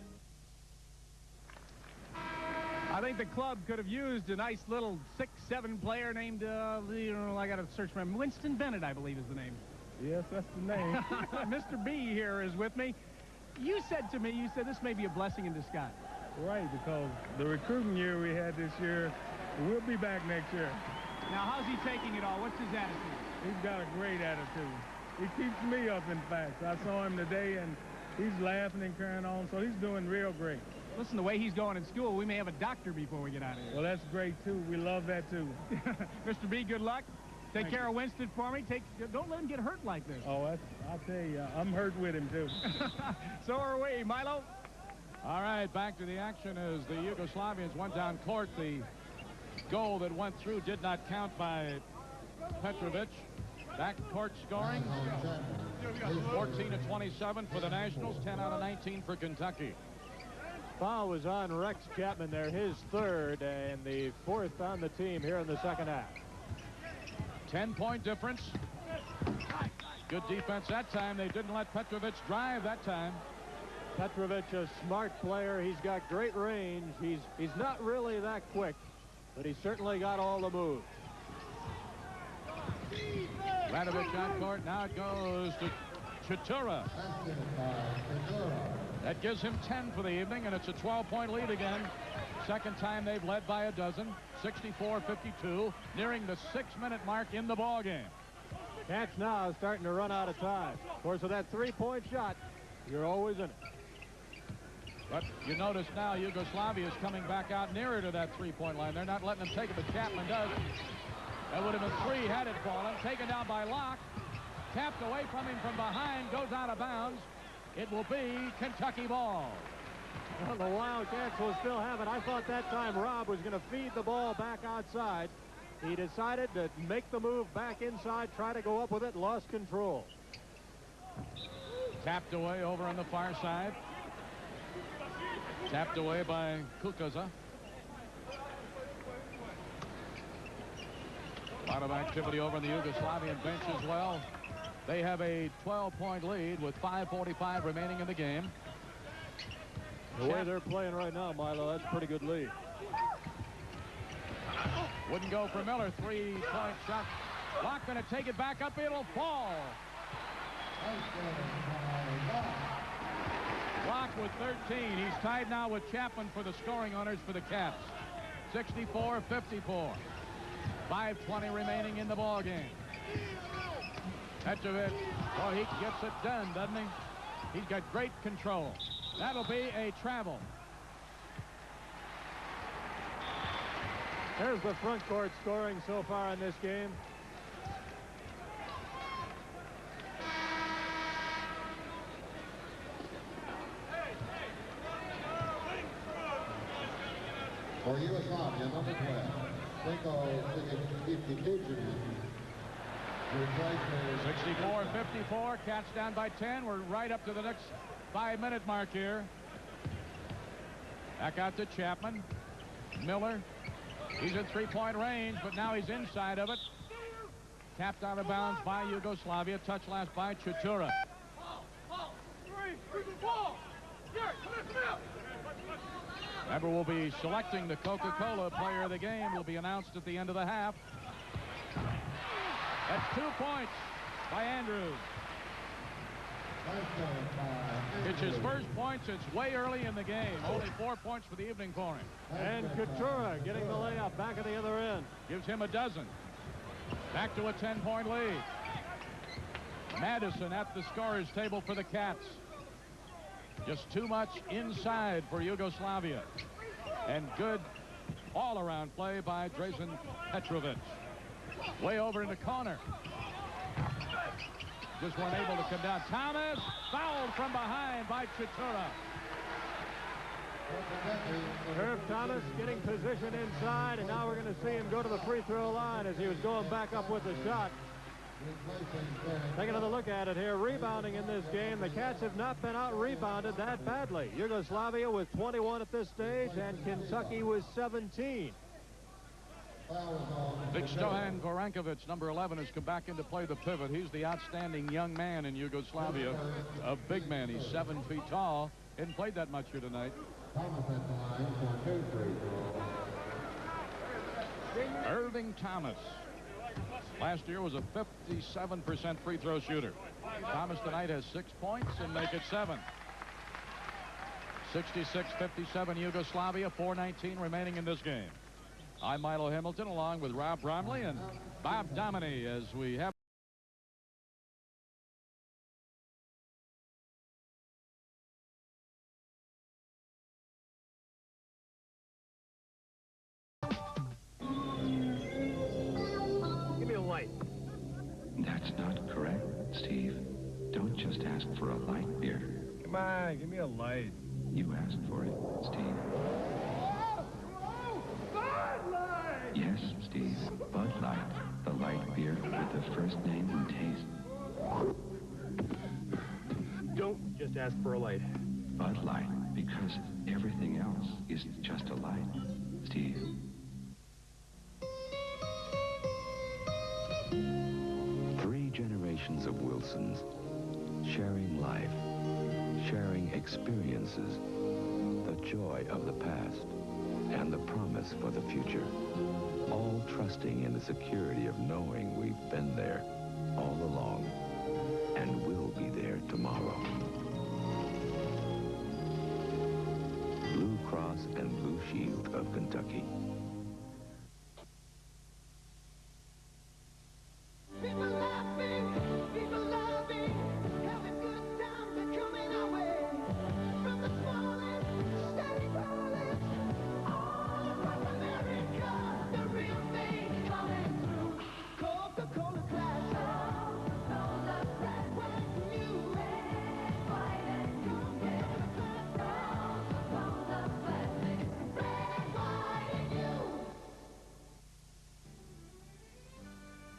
I think the club could have used a nice little 6'7" player named, I got to search for him. Winston Bennett, I believe is the name. Yes, that's the name. Mr. B here is with me. You said to me, this may be a blessing in disguise. Right, because the recruiting year we had this year, we'll be back next year. Now, how's he taking it all? What's his attitude? He's got a great attitude. He keeps me up, in fact. I saw him today, and he's laughing and carrying on, so he's doing real great. Listen, the way he's going in school, we may have a doctor before we get out of here. Well, that's great, too. We love that, too. Mr. B, good luck. Take care of Winston for me. Don't let him get hurt like this. Oh, I'll tell you, I'm hurt with him, too. So are we. Milo? All right, back to the action as the Yugoslavians went down court. The goal that went through did not count by Petrovic. Back court scoring. 14-27 for the Nationals, 10 out of 19 for Kentucky. Foul was on Rex Chapman there, his third, and the fourth on the team here in the second half. 10-point difference. Good defense that time. They didn't let Petrovic drive that time. Petrovic, a smart player. He's got great range. He's not really that quick, but he's certainly got all the moves. Radovic on court. Now it goes to Chitura. That gives him 10 for the evening, and it's a 12-point lead again. Second time they've led by a dozen. 64-52, nearing the 6-minute mark in the ball game. Cats now starting to run out of time. Of course, with that three-point shot, you're always in it. But you notice now Yugoslavia is coming back out nearer to that three-point line. They're not letting them take it, but Chapman does. That would have been three had it fallen. Taken down by Locke. Tapped away from him from behind. Goes out of bounds. It will be Kentucky ball. Well, the Wildcats will still have it. I thought that time Rob was going to feed the ball back outside. He decided to make the move back inside, try to go up with it, lost control. Tapped away over on the far side. Tapped away by Kukoza. A lot of activity over on the Yugoslavian bench as well. They have a 12-point lead with 5:45 remaining in the game. The way they're playing right now, Milo, that's a pretty good lead. Wouldn't go for Miller. Three-point shot. Locke going to take it back up. It'll fall. Locke with 13. He's tied now with Chapman for the scoring honors for the Cats. 64-54. 5:20 remaining in the ball game. Petrovic, oh, he gets it done, doesn't he? He's got great control. That'll be a travel. There's the front court scoring so far in this game. For Yugoslavia, number 12, Seko 64-54, Cats down by 10. We're right up to the next 5-minute mark here. Back out to Chapman. Miller. He's in three-point range, but now he's inside of it. Tapped out of bounds by Yugoslavia. Touch last by Chitura. Remember, we'll be selecting the Coca-Cola player of the game. Will be announced at the end of the half. That's 2 points by Andrews. It's his first points. It's way early in the game. Only 4 points for the evening for him. And Couture getting the layup back at the other end. Gives him a dozen. Back to a 10-point lead. Madison at the scorer's table for the Cats. Just too much inside for Yugoslavia. And good all-around play by Drazen Petrovic. Way over in the corner. Just weren't able to come down. Thomas fouled from behind by Chitura. Herb Thomas getting position inside, and now we're going to see him go to the free throw line as he was going back up with the shot. Take another look at it here. Rebounding in this game. The Cats have not been out-rebounded that badly. Yugoslavia with 21 at this stage, and Kentucky with 17. Vikstojan Gorankovic, number 11, has come back into play the pivot. He's the outstanding young man in Yugoslavia. A big man. He's 7 feet tall. Hadn't played that much here tonight. Irving Thomas. Last year was a 57% free throw shooter. Thomas tonight has 6 points and make it 7. 66-57 Yugoslavia, 4:19 remaining in this game. I'm Milo Hamilton along with Rob Bromley and Bob Dominy as we have Give me a light. That's not correct, Steve. Don't just ask for a light beer. Come on, give me a light. You asked for it, Steve. Yes, Steve. Bud Light, the light beer with the first name and taste. Don't just ask for a light. Bud Light, because everything else is just a light, Steve. Three generations of Wilsons, sharing life, sharing experiences, the joy of the past, and the promise for the future. All trusting in the security of knowing we've been there all along and will be there tomorrow. Blue Cross and Blue Shield of Kentucky.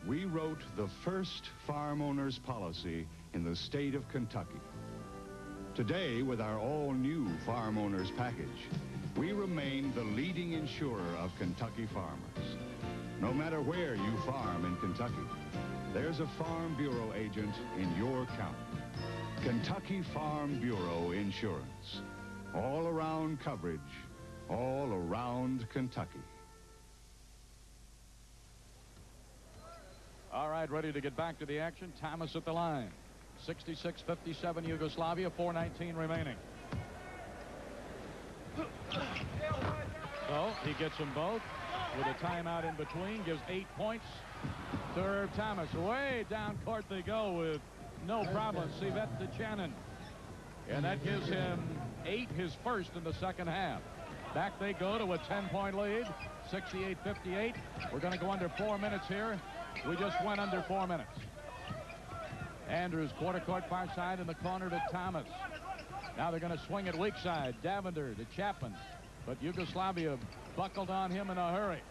We wrote the first farm owner's policy in the state of Kentucky. Today, with our all-new farm owner's package, we remain the leading insurer of Kentucky farmers. No matter where you farm in Kentucky, there's a Farm Bureau agent in your county. Kentucky Farm Bureau Insurance. All around coverage, all around Kentucky. all right, ready to get back to the action. Thomas at the line. 66-57 Yugoslavia, 4:19 remaining. So he gets them both with a timeout in between, gives 8 points to Herb Thomas. Way down court they go with no problem. Sivet to Channon. And that gives him 8, his first in the second half. Back they go to a 10-point lead, 68-58. We're going to go under 4 minutes here. We just went under 4 minutes. Andrews, quarter court far side in the corner to Thomas. Now they're going to swing it weak side. Davender to Chapman. But Yugoslavia buckled on him in a hurry.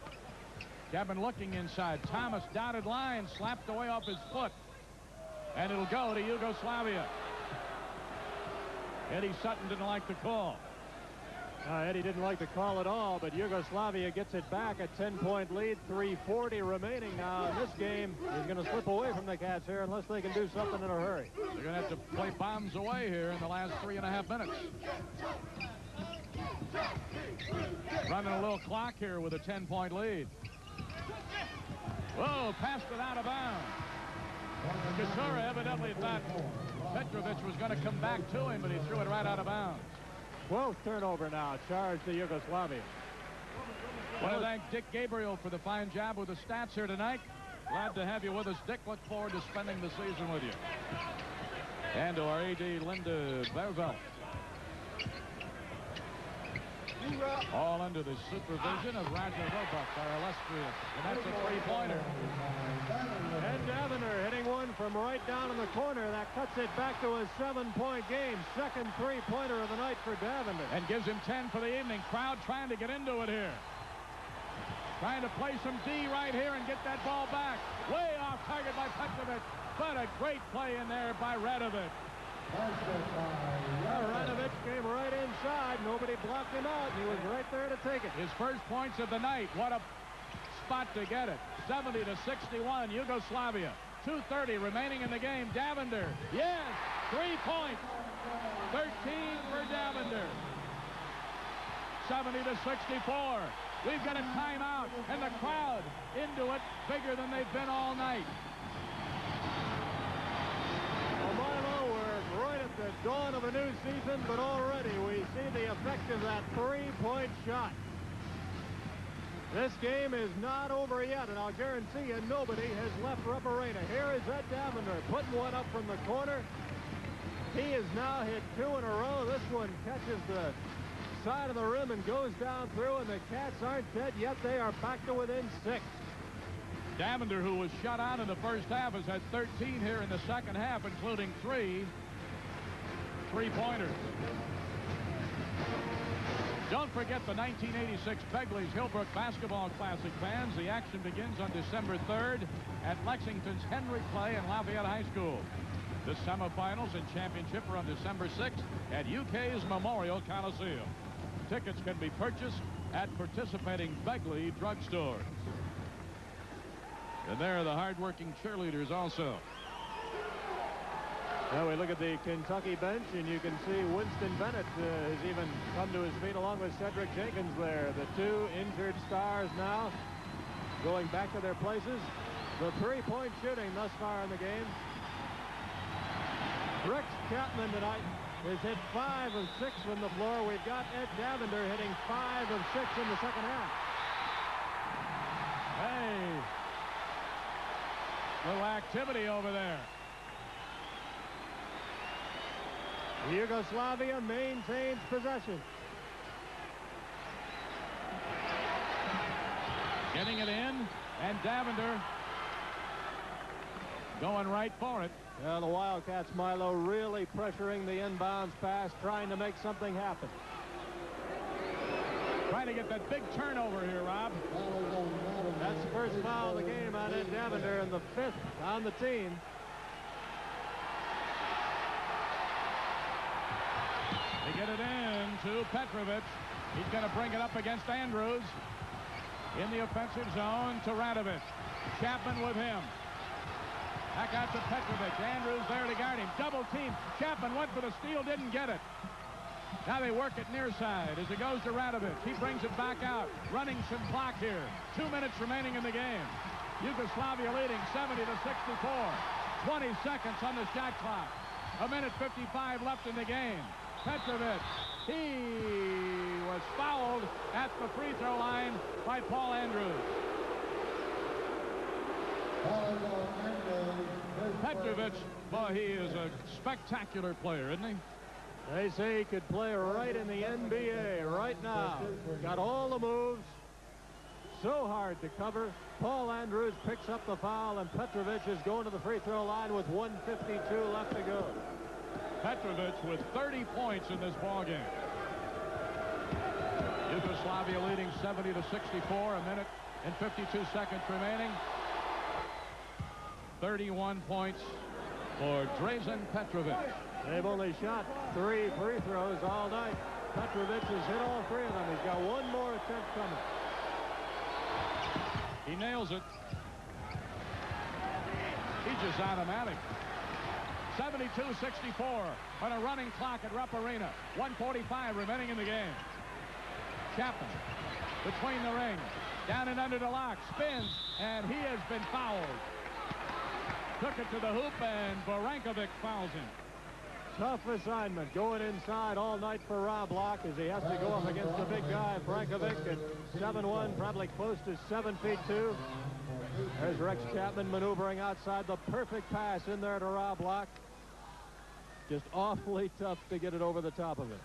Chapman looking inside. Thomas dotted line, slapped away off his foot. And it'll go to Yugoslavia. Eddie Sutton didn't like the call. Eddie didn't like the call at all, but Yugoslavia gets it back. A 10-point lead, 3:40 remaining now in this game. He's going to slip away from the Cats here unless they can do something in a hurry. They're going to have to play bombs away here in the last 3.5 minutes. Running a little clock here with a 10-point lead. Whoa, passed it out of bounds. Couture evidently thought Petrovic was going to come back to him, but he threw it right out of bounds. 12th turnover now, charge to Yugoslavia. I want to thank Dick Gabriel for the fine job with the stats here tonight. Glad to have you with us, Dick. Look forward to spending the season with you. And to our AD, Linda Bervelt. All under the supervision of Roger Roebuck, our illustrious. And that's a three-pointer. And Davender hitting one from right down in the corner. That cuts it back to a 7-point game. Second three-pointer of the night for Davender. And gives him 10 for the evening. Crowd trying to get into it here. Trying to play some D right here and get that ball back. Way off target by Petrovic. But a great play in there by Radovic. Radovic came right inside. Nobody blocked him out. He was right there to take it. His first points of the night. What a spot to get it. 70-61, Yugoslavia. 2:30 remaining in the game. Davender. Yes, 3 points. 13 for Davender. 70-64. We've got a timeout, and the crowd into it bigger than they've been all night. Well, Milo, we're right at the dawn of a new season, but already we see the effect of that three-point shot. This game is not over yet, and I'll guarantee you nobody has left Rupp Arena. Here is Ed Davender putting one up from the corner. He has now hit 2 in a row. This one catches the side of the rim and goes down through, and the Cats aren't dead yet. They are back to within 6. Davender, who was shut out in the first half, has had 13 here in the second half, including 3 three-pointers. Don't forget the 1986 Begley's Hillbrook Basketball Classic, fans. The action begins on December 3rd at Lexington's Henry Clay and Lafayette High School. The semifinals and championship are on December 6th at UK's Memorial Coliseum. Tickets can be purchased at participating Begley drugstores. And there are the hard-working cheerleaders also. Now we look at the Kentucky bench, and you can see Winston Bennett has even come to his feet along with Cedric Jenkins there. The 2 injured stars now going back to their places. The three-point shooting thus far in the game. Rex Chapman tonight has hit 5 of 6 from the floor. We've got Ed Davender hitting 5 of 6 in the second half. Hey, little activity over there. Yugoslavia maintains possession. Getting it in, and Davender going right for it. Yeah, the Wildcats, Milo, really pressuring the inbounds pass, trying to make something happen. Trying to get that big turnover here, Rob. That's the first foul of the game on Ed Davender, and the 5th on the team. They get it in to Petrovic. He's going to bring it up against Andrews. In the offensive zone to Radovic. Chapman with him. Back out to Petrovic. Andrews there to guard him. Double team. Chapman went for the steal, didn't get it. Now they work it near side as it goes to Radovic. He brings it back out. Running some clock here. 2 minutes remaining in the game. Yugoslavia leading 70-64. 20 seconds on the shot clock. 1:55 left in the game. Petrovic, he was fouled at the free throw line by Paul Andrews. Petrovic, boy, he is a spectacular player, isn't he? They say he could play right in the NBA right now. Got all the moves. So hard to cover. Paul Andrews picks up the foul, and Petrovic is going to the free throw line with 1:52 left to go. Petrovic with 30 points in this ballgame. Yugoslavia leading 70-64, 1:52 remaining. 31 points for Drazen Petrovic. They've only shot 3 free throws all night. Petrovic has hit all 3 of them. He's got one more attempt coming. He nails it. He's just automatic. 72-64 on a running clock at Rupp Arena. 1:45 remaining in the game. Chapman between the rings. Down and under the lock. Spins, and he has been fouled. Took it to the hoop, and Varankovic fouls him. tough assignment going inside all night for Rob Locke as he has to go up against the big guy, Frankovic, at 7'1", probably close to 7 feet 2. There's Rex Chapman maneuvering outside, the perfect pass in there to Rob Locke. Just awfully tough to get it over the top of it.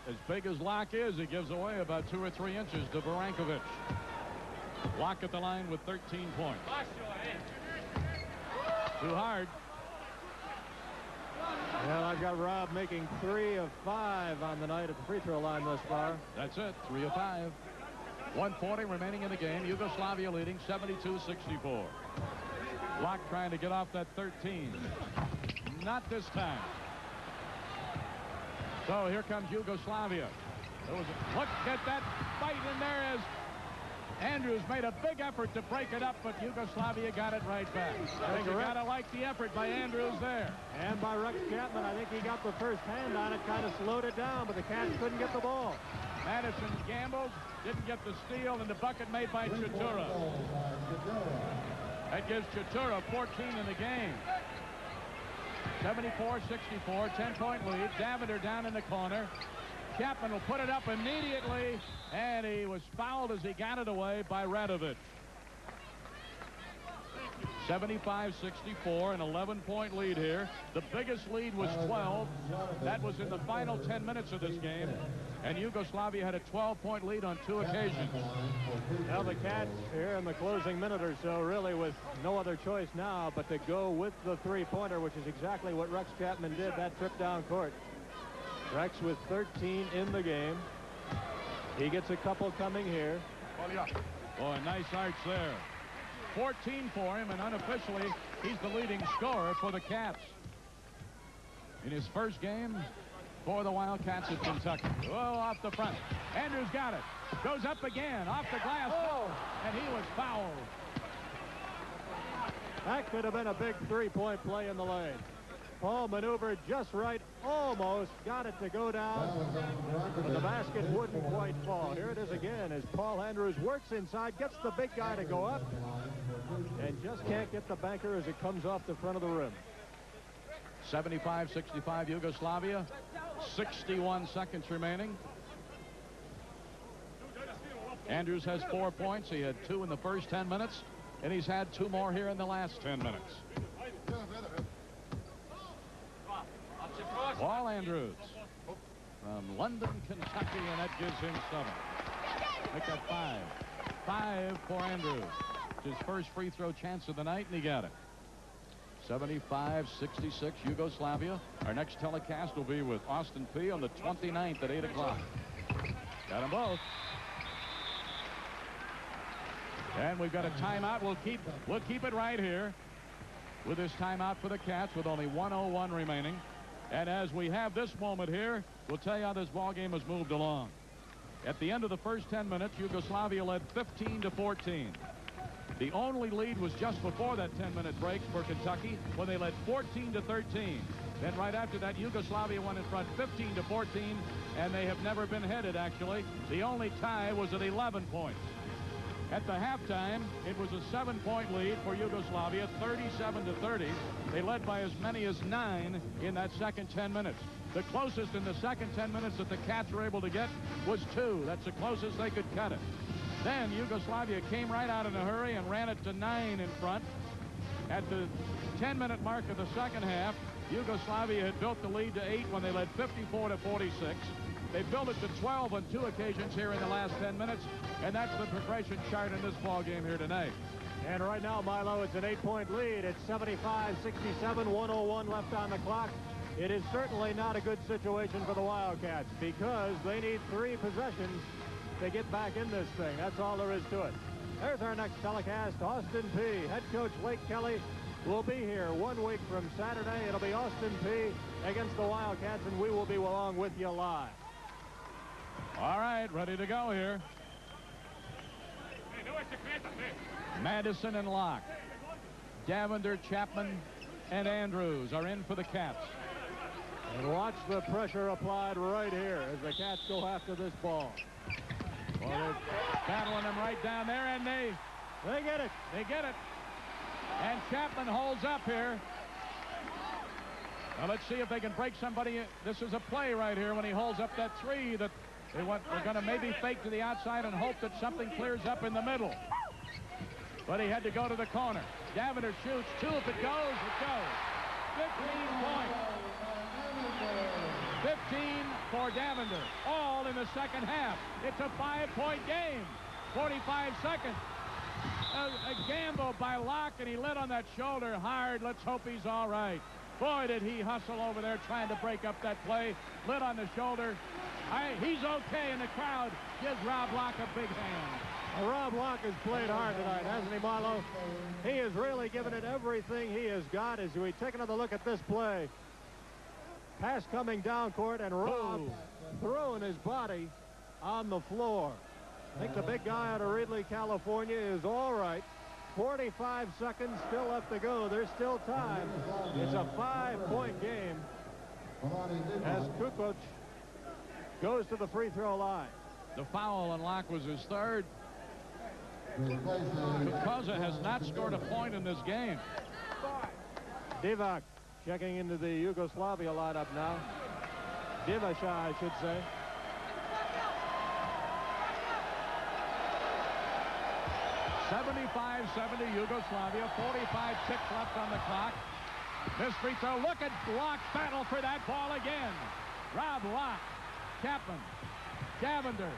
As big as Locke is, he gives away about 2 or 3 inches to Frankovic. Locke at the line with 13 points. Too hard. Well, I've got Rob making 3 of 5 on the night at the free throw line thus far. That's it, 3 of 5. 1:40 remaining in the game. Yugoslavia leading 72-64. Locke trying to get off that 13. Not this time. So here comes Yugoslavia. Look at that fight in there as Andrews made a big effort to break it up, but Yugoslavia got it right back. I think you gotta like the effort by Andrews there. And by Rex Chapman, I think he got the first hand on it, kind of slowed it down, but the Cats couldn't get the ball. Madison gambled, didn't get the steal, and the bucket made by Chatura. That gives Chatura 14 in the game. 74-64, 10-point lead. Davender down in the corner. Chapman will put it up immediately, and he was fouled as he got it away by Radovic. 75-64, an 11-point lead here. The biggest lead was 12. That was in the final 10 minutes of this game. And Yugoslavia had a 12-point lead on 2 occasions. Now the Cats here in the closing minute or so, really with no other choice now but to go with the three-pointer, which is exactly what Rex Chapman did that trip down court. Rex with 13 in the game. He gets a couple coming here. Boy, nice arch there. 14 for him, and unofficially, he's the leading scorer for the Cats. In his first game for the Wildcats of Kentucky. Oh, off the front. Andrews got it. Goes up again, off the glass. Oh, and he was fouled. That could have been a big three-point play in the lane. Paul maneuvered just right, almost got it to go down, but the basket wouldn't quite fall. Here it is again as Paul Andrews works inside, gets the big guy to go up, and just can't get the banker as it comes off the front of the rim. 75-65 Yugoslavia. 61 seconds remaining. Andrews has 4 points. He had 2 in the first 10 minutes, and he's had 2 more here in the last 10 minutes. Paul Andrews from London, Kentucky, and that gives him 7. Make that 5. 5 for Andrews. His first free throw chance of the night, and he got it. 75-66 Yugoslavia. Our next telecast will be with Austin Peay on the 29th at 8 o'clock. Got them both. And we've got a timeout. We'll keep it right here with this timeout for the Cats with only 1:01 remaining. And as we have this moment here, we'll tell you how this ball game has moved along. At the end of the first 10 minutes, Yugoslavia led 15-14. The only lead was just before that 10-minute break for Kentucky when they led 14-13. Then right after that, Yugoslavia went in front 15-14, and they have never been headed, actually. The only tie was at 11 points. At the halftime, it was a 7-point lead for Yugoslavia, 37-30. They led by as many as 9 in that second 10 minutes. The closest in the second 10 minutes that the Cats were able to get was 2. That's the closest they could cut it. Then Yugoslavia came right out in a hurry and ran it to 9 in front. At the 10-minute mark of the second half, Yugoslavia had built the lead to 8 when they led 54-46. They built it to 12 on 2 occasions here in the last 10 minutes, and that's the progression chart in this ball game here tonight. And right now, Milo, it's an 8-point lead. It's 75-67, 1:01 left on the clock. It is certainly not a good situation for the Wildcats because they need 3 possessions to get back in this thing. That's all there is to it. There's our next telecast. Austin Peay, head coach Lake Kelly, will be here 1 week from Saturday. It'll be Austin Peay against the Wildcats, and we will be along with you live. All right, ready to go here. Madison and Locke. Davender, Chapman, and Andrews are in for the Cats. And watch the pressure applied right here as the Cats go after this ball. Well, they're battling them right down there, and they get it. They get it. And Chapman holds up here. Now let's see if they can break somebody. This is a play right here when he holds up that three that they're going to maybe fake to the outside and hope that something clears up in the middle. But he had to go to the corner. Davender shoots. 2 if it goes, it goes. 15 points. 15 for Davender. All in the second half. It's a 5-point game. 45 seconds. A gamble by Locke, and he lit on that shoulder hard. Let's hope he's all right. Boy, did he hustle over there trying to break up that play. Lit on the shoulder. He's okay, and the crowd gives Rob Locke a big hand. Well, Rob Locke has played hard tonight, hasn't he, Marlo? He has really given it everything he has got. As we take another look at this play. Pass coming down court, and Rob throwing his body on the floor. I think the big guy out of Ridley, California is all right. 45 seconds still left to go. There's still time. It's a 5-point game as Kukoc goes to the free throw line. The foul on Locke was his third. Kukoc has not scored a point in this game. Divac checking into the Yugoslavia lineup now. Divac, I should say. .75-70 Yugoslavia. 45 ticks left on the clock. This free throw. Look at Locke's battle for that ball again. Rob Locke. Chapman. Davender.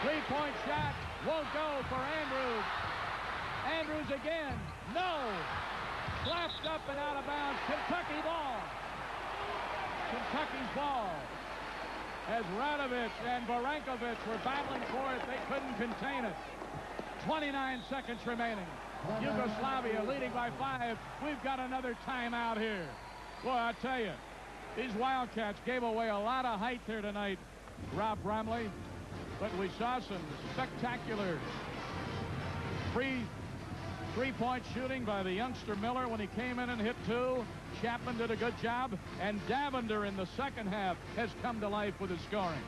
Three-point shot. Won't go for Andrews. Andrews again. No. Slapped up and out of bounds. Kentucky ball. Kentucky's ball. As Radovich and Varankovic were battling for it, they couldn't contain it. 29 seconds remaining. Yugoslavia leading by 5. We've got another timeout here. Boy, I tell you, these Wildcats gave away a lot of height here tonight, Rob Bromley. But we saw some spectacular three-point shooting by the youngster Miller when he came in and hit 2. Chapman did a good job, and Davender in the second half has come to life with his scoring.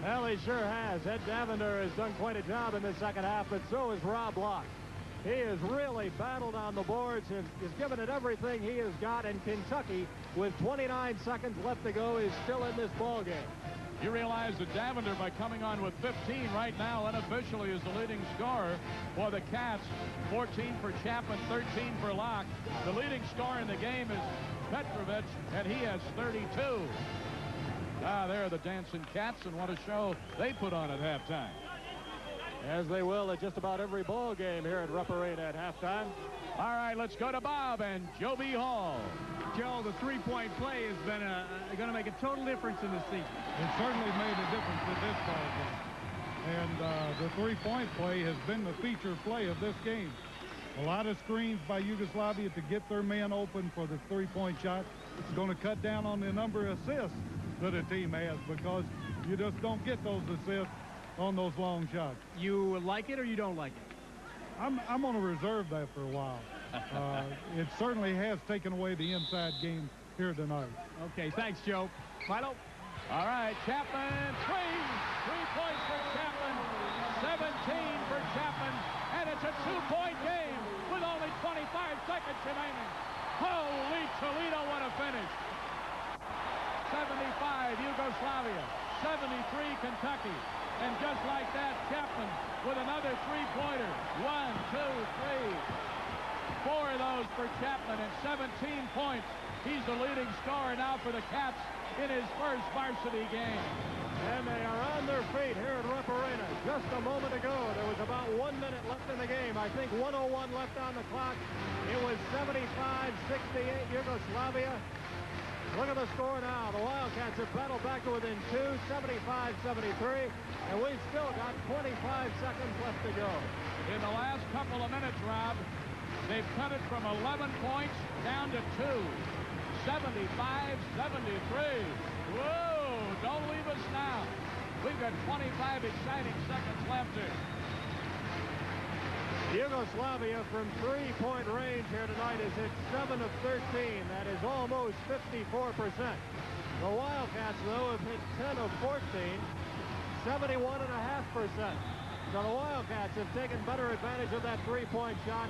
Well, he sure has. Ed Davender has done quite a job in the second half, but so has Rob Locke. He has really battled on the boards and has given it everything he has got, and Kentucky, with 29 seconds left to go, is still in this ball game. You realize that Davender, by coming on with 15 right now, unofficially is the leading scorer for the Cats. 14 for Chapman, 13 for Locke. The leading scorer in the game is Petrovic, and he has 32. There are the dancing Cats, and what a show they put on at halftime. As they will at just about every ball game here at Rupp Arena at halftime. All right, let's go to Bob and Joe B. Hall. Joe, the three-point play has been going to make a total difference in the season. It certainly made a difference in this ball game. And the three-point play has been the feature play of this game. A lot of screens by Yugoslavia to get their men open for the three-point shot. It's going to cut down on the number of assists that a team has, because you just don't get those assists on those long shots. You like it or you don't like it? I'm going to reserve that for a while. It certainly has taken away the inside game here tonight. Okay, thanks, Joe. Milo? All right, Chapman, 3 points for Chapman, 17 for Chapman, and it's a 2-point game with only 25 seconds remaining. Holy Toledo, what a finish. 75 Yugoslavia, 73 Kentucky. And just like that, Chapman with another three-pointer. 1, 2, 3. 4 of those for Chapman and 17 points. He's the leading scorer now for the Cats in his first varsity game. And they are on their feet here at Rupp Arena. Just a moment ago, there was about 1 minute left in the game. I think 1:01 left on the clock. It was 75-68 Yugoslavia. Look at the score now. The Wildcats have battled back to within 2, 75-73, and we've still got 25 seconds left to go. In the last couple of minutes, Rob, they've cut it from 11 points down to 2. 75-73. Whoa, don't leave us now. We've got 25 exciting seconds left here. Yugoslavia from three-point range here tonight is hit 7 of 13. That is almost 54%. The Wildcats, though, have hit 10 of 14, 71.5%. So the Wildcats have taken better advantage of that three-point shot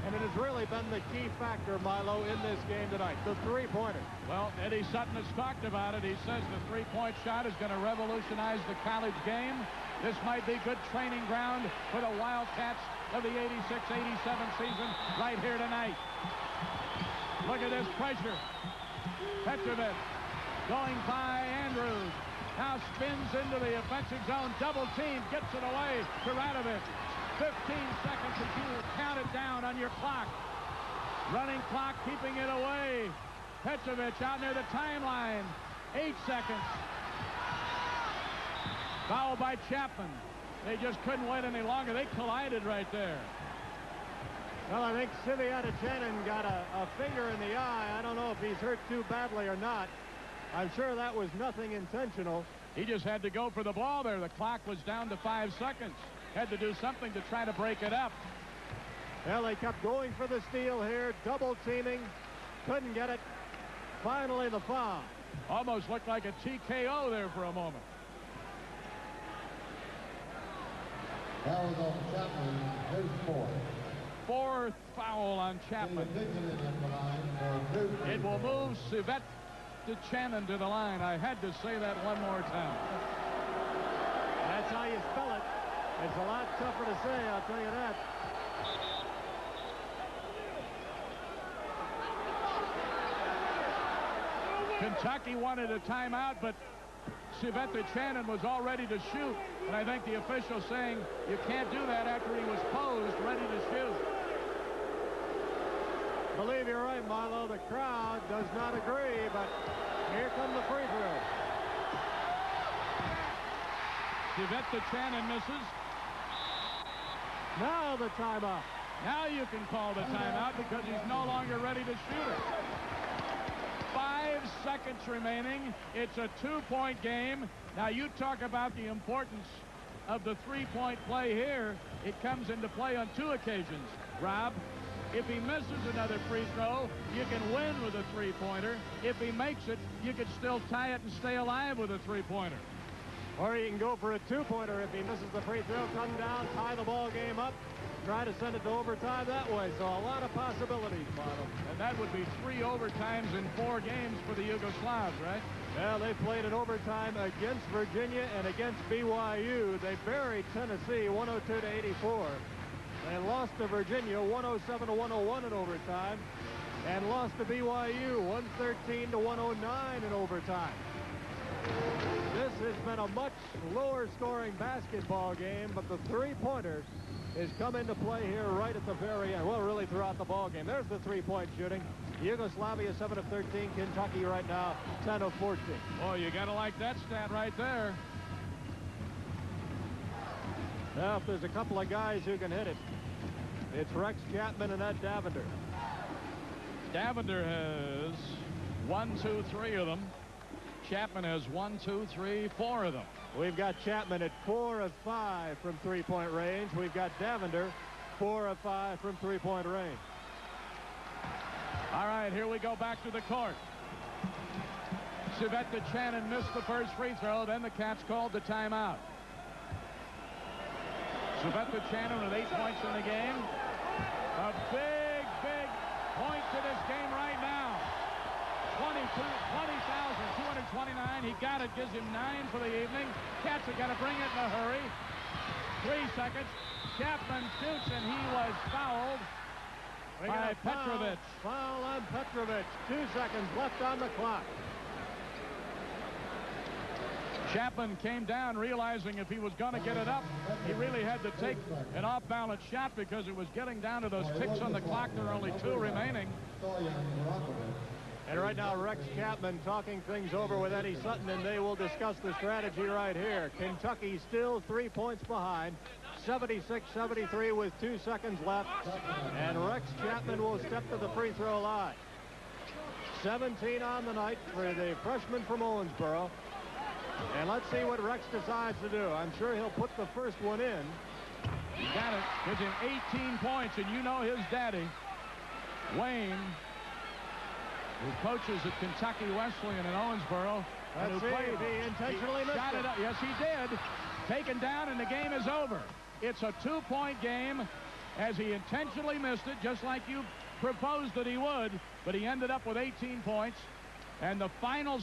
And it has really been the key factor, Milo, in this game tonight, the three-pointer. Well, Eddie Sutton has talked about it. He says the three-point shot is going to revolutionize the college game. This might be good training ground for the Wildcats of the 86-87 season right here tonight. Look at this pressure. Petrovic going by Andrews. Now spins into the offensive zone. Double team. Gets it away to Radovic. 15 seconds as you count it down on your clock. Running clock, keeping it away. Petrovic out near the timeline. 8 seconds. Foul by Chapman. They just couldn't wait any longer. They collided right there. Well, I think Siviatachanin got a finger in the eye. I don't know if he's hurt too badly or not. I'm sure that was nothing intentional. He just had to go for the ball there. The clock was down to 5 seconds. Had to do something to try to break it up. Well, they kept going for the steal here, double teaming, couldn't get it. Finally, the foul. Almost looked like a TKO there for a moment. That was on Chapman, his fourth. Fourth foul on Chapman. It will move Siviatachanin to the line. I had to say that one more time. That's how you spell it. It's a lot tougher to say, I'll tell you that. Kentucky wanted a timeout, but Siviatachanin was all ready to shoot. And I think the official saying you can't do that after he was posed, ready to shoot. Believe you're right, Milo. The crowd does not agree, but here come the free throw. Siviatachanin misses. Now the timeout. Now you can call the timeout because he's no longer ready to shoot it. 5 seconds remaining. It's a 2-point game. Now you talk about the importance of the three-point play here. It comes into play on 2 occasions. Rob, if he misses another free throw, you can win with a three-pointer. If he makes it, you could still tie it and stay alive with a three-pointer. Or you can go for a two-pointer if he misses the free throw, come down, tie the ball game up, try to send it to overtime that way. So a lot of possibilities, Milo. And that would be 3 overtimes in 4 games for the Yugoslavs, right? Well, they played in overtime against Virginia and against BYU. They buried Tennessee 102-84. They lost to Virginia 107-101 in overtime and lost to BYU 113-109 in overtime. This has been a much lower scoring basketball game, but the three-pointer is come into play here right at the very end. Well, really throughout the ball game. There's the three-point shooting. Yugoslavia 7 of 13. Kentucky right now 10 of 14. Oh, you got to like that stat right there. Now, if there's a couple of guys who can hit it, it's Rex Chapman and Ed Davender. Davender has 1, 2, 3 of them. Chapman has 1, 2, 3, 4 of them. We've got Chapman at 4 of 5 from three-point range. We've got Davender 4 of 5 from three-point range. All right, here we go back to the court. Siviatachanin missed the first free throw. Then the Cats called the timeout. Siviatachanin with 8 points in the game. A big, big point to this game right now. 20,229. He got it. Gives him 9 for the evening. Cats have got to bring it in a hurry. 3 seconds. Chapman shoots, and he was fouled by Petrovic. Foul on Petrovic. 2 seconds left on the clock. Chapman came down realizing if he was going to get it up, he really had to take an off-balance shot because it was getting down to those ticks on the clock. There are only 2 remaining. And right now, Rex Chapman talking things over with Eddie Sutton, and they will discuss the strategy right here. Kentucky still 3 points behind, 76-73 with 2 seconds left, and Rex Chapman will step to the free throw line. 17 on the night for the freshman from Owensboro. And let's see what Rex decides to do. I'm sure he'll put the first one in. He got it. Gives him 18 points, and you know his daddy, Wayne, who coaches at Kentucky Wesleyan in Owensboro. Let's see if he intentionally missed it. Yes, he did. Taken down, and the game is over. It's a 2-point game. as he intentionally missed it, just like you proposed that he would, but he ended up with 18 points. And the final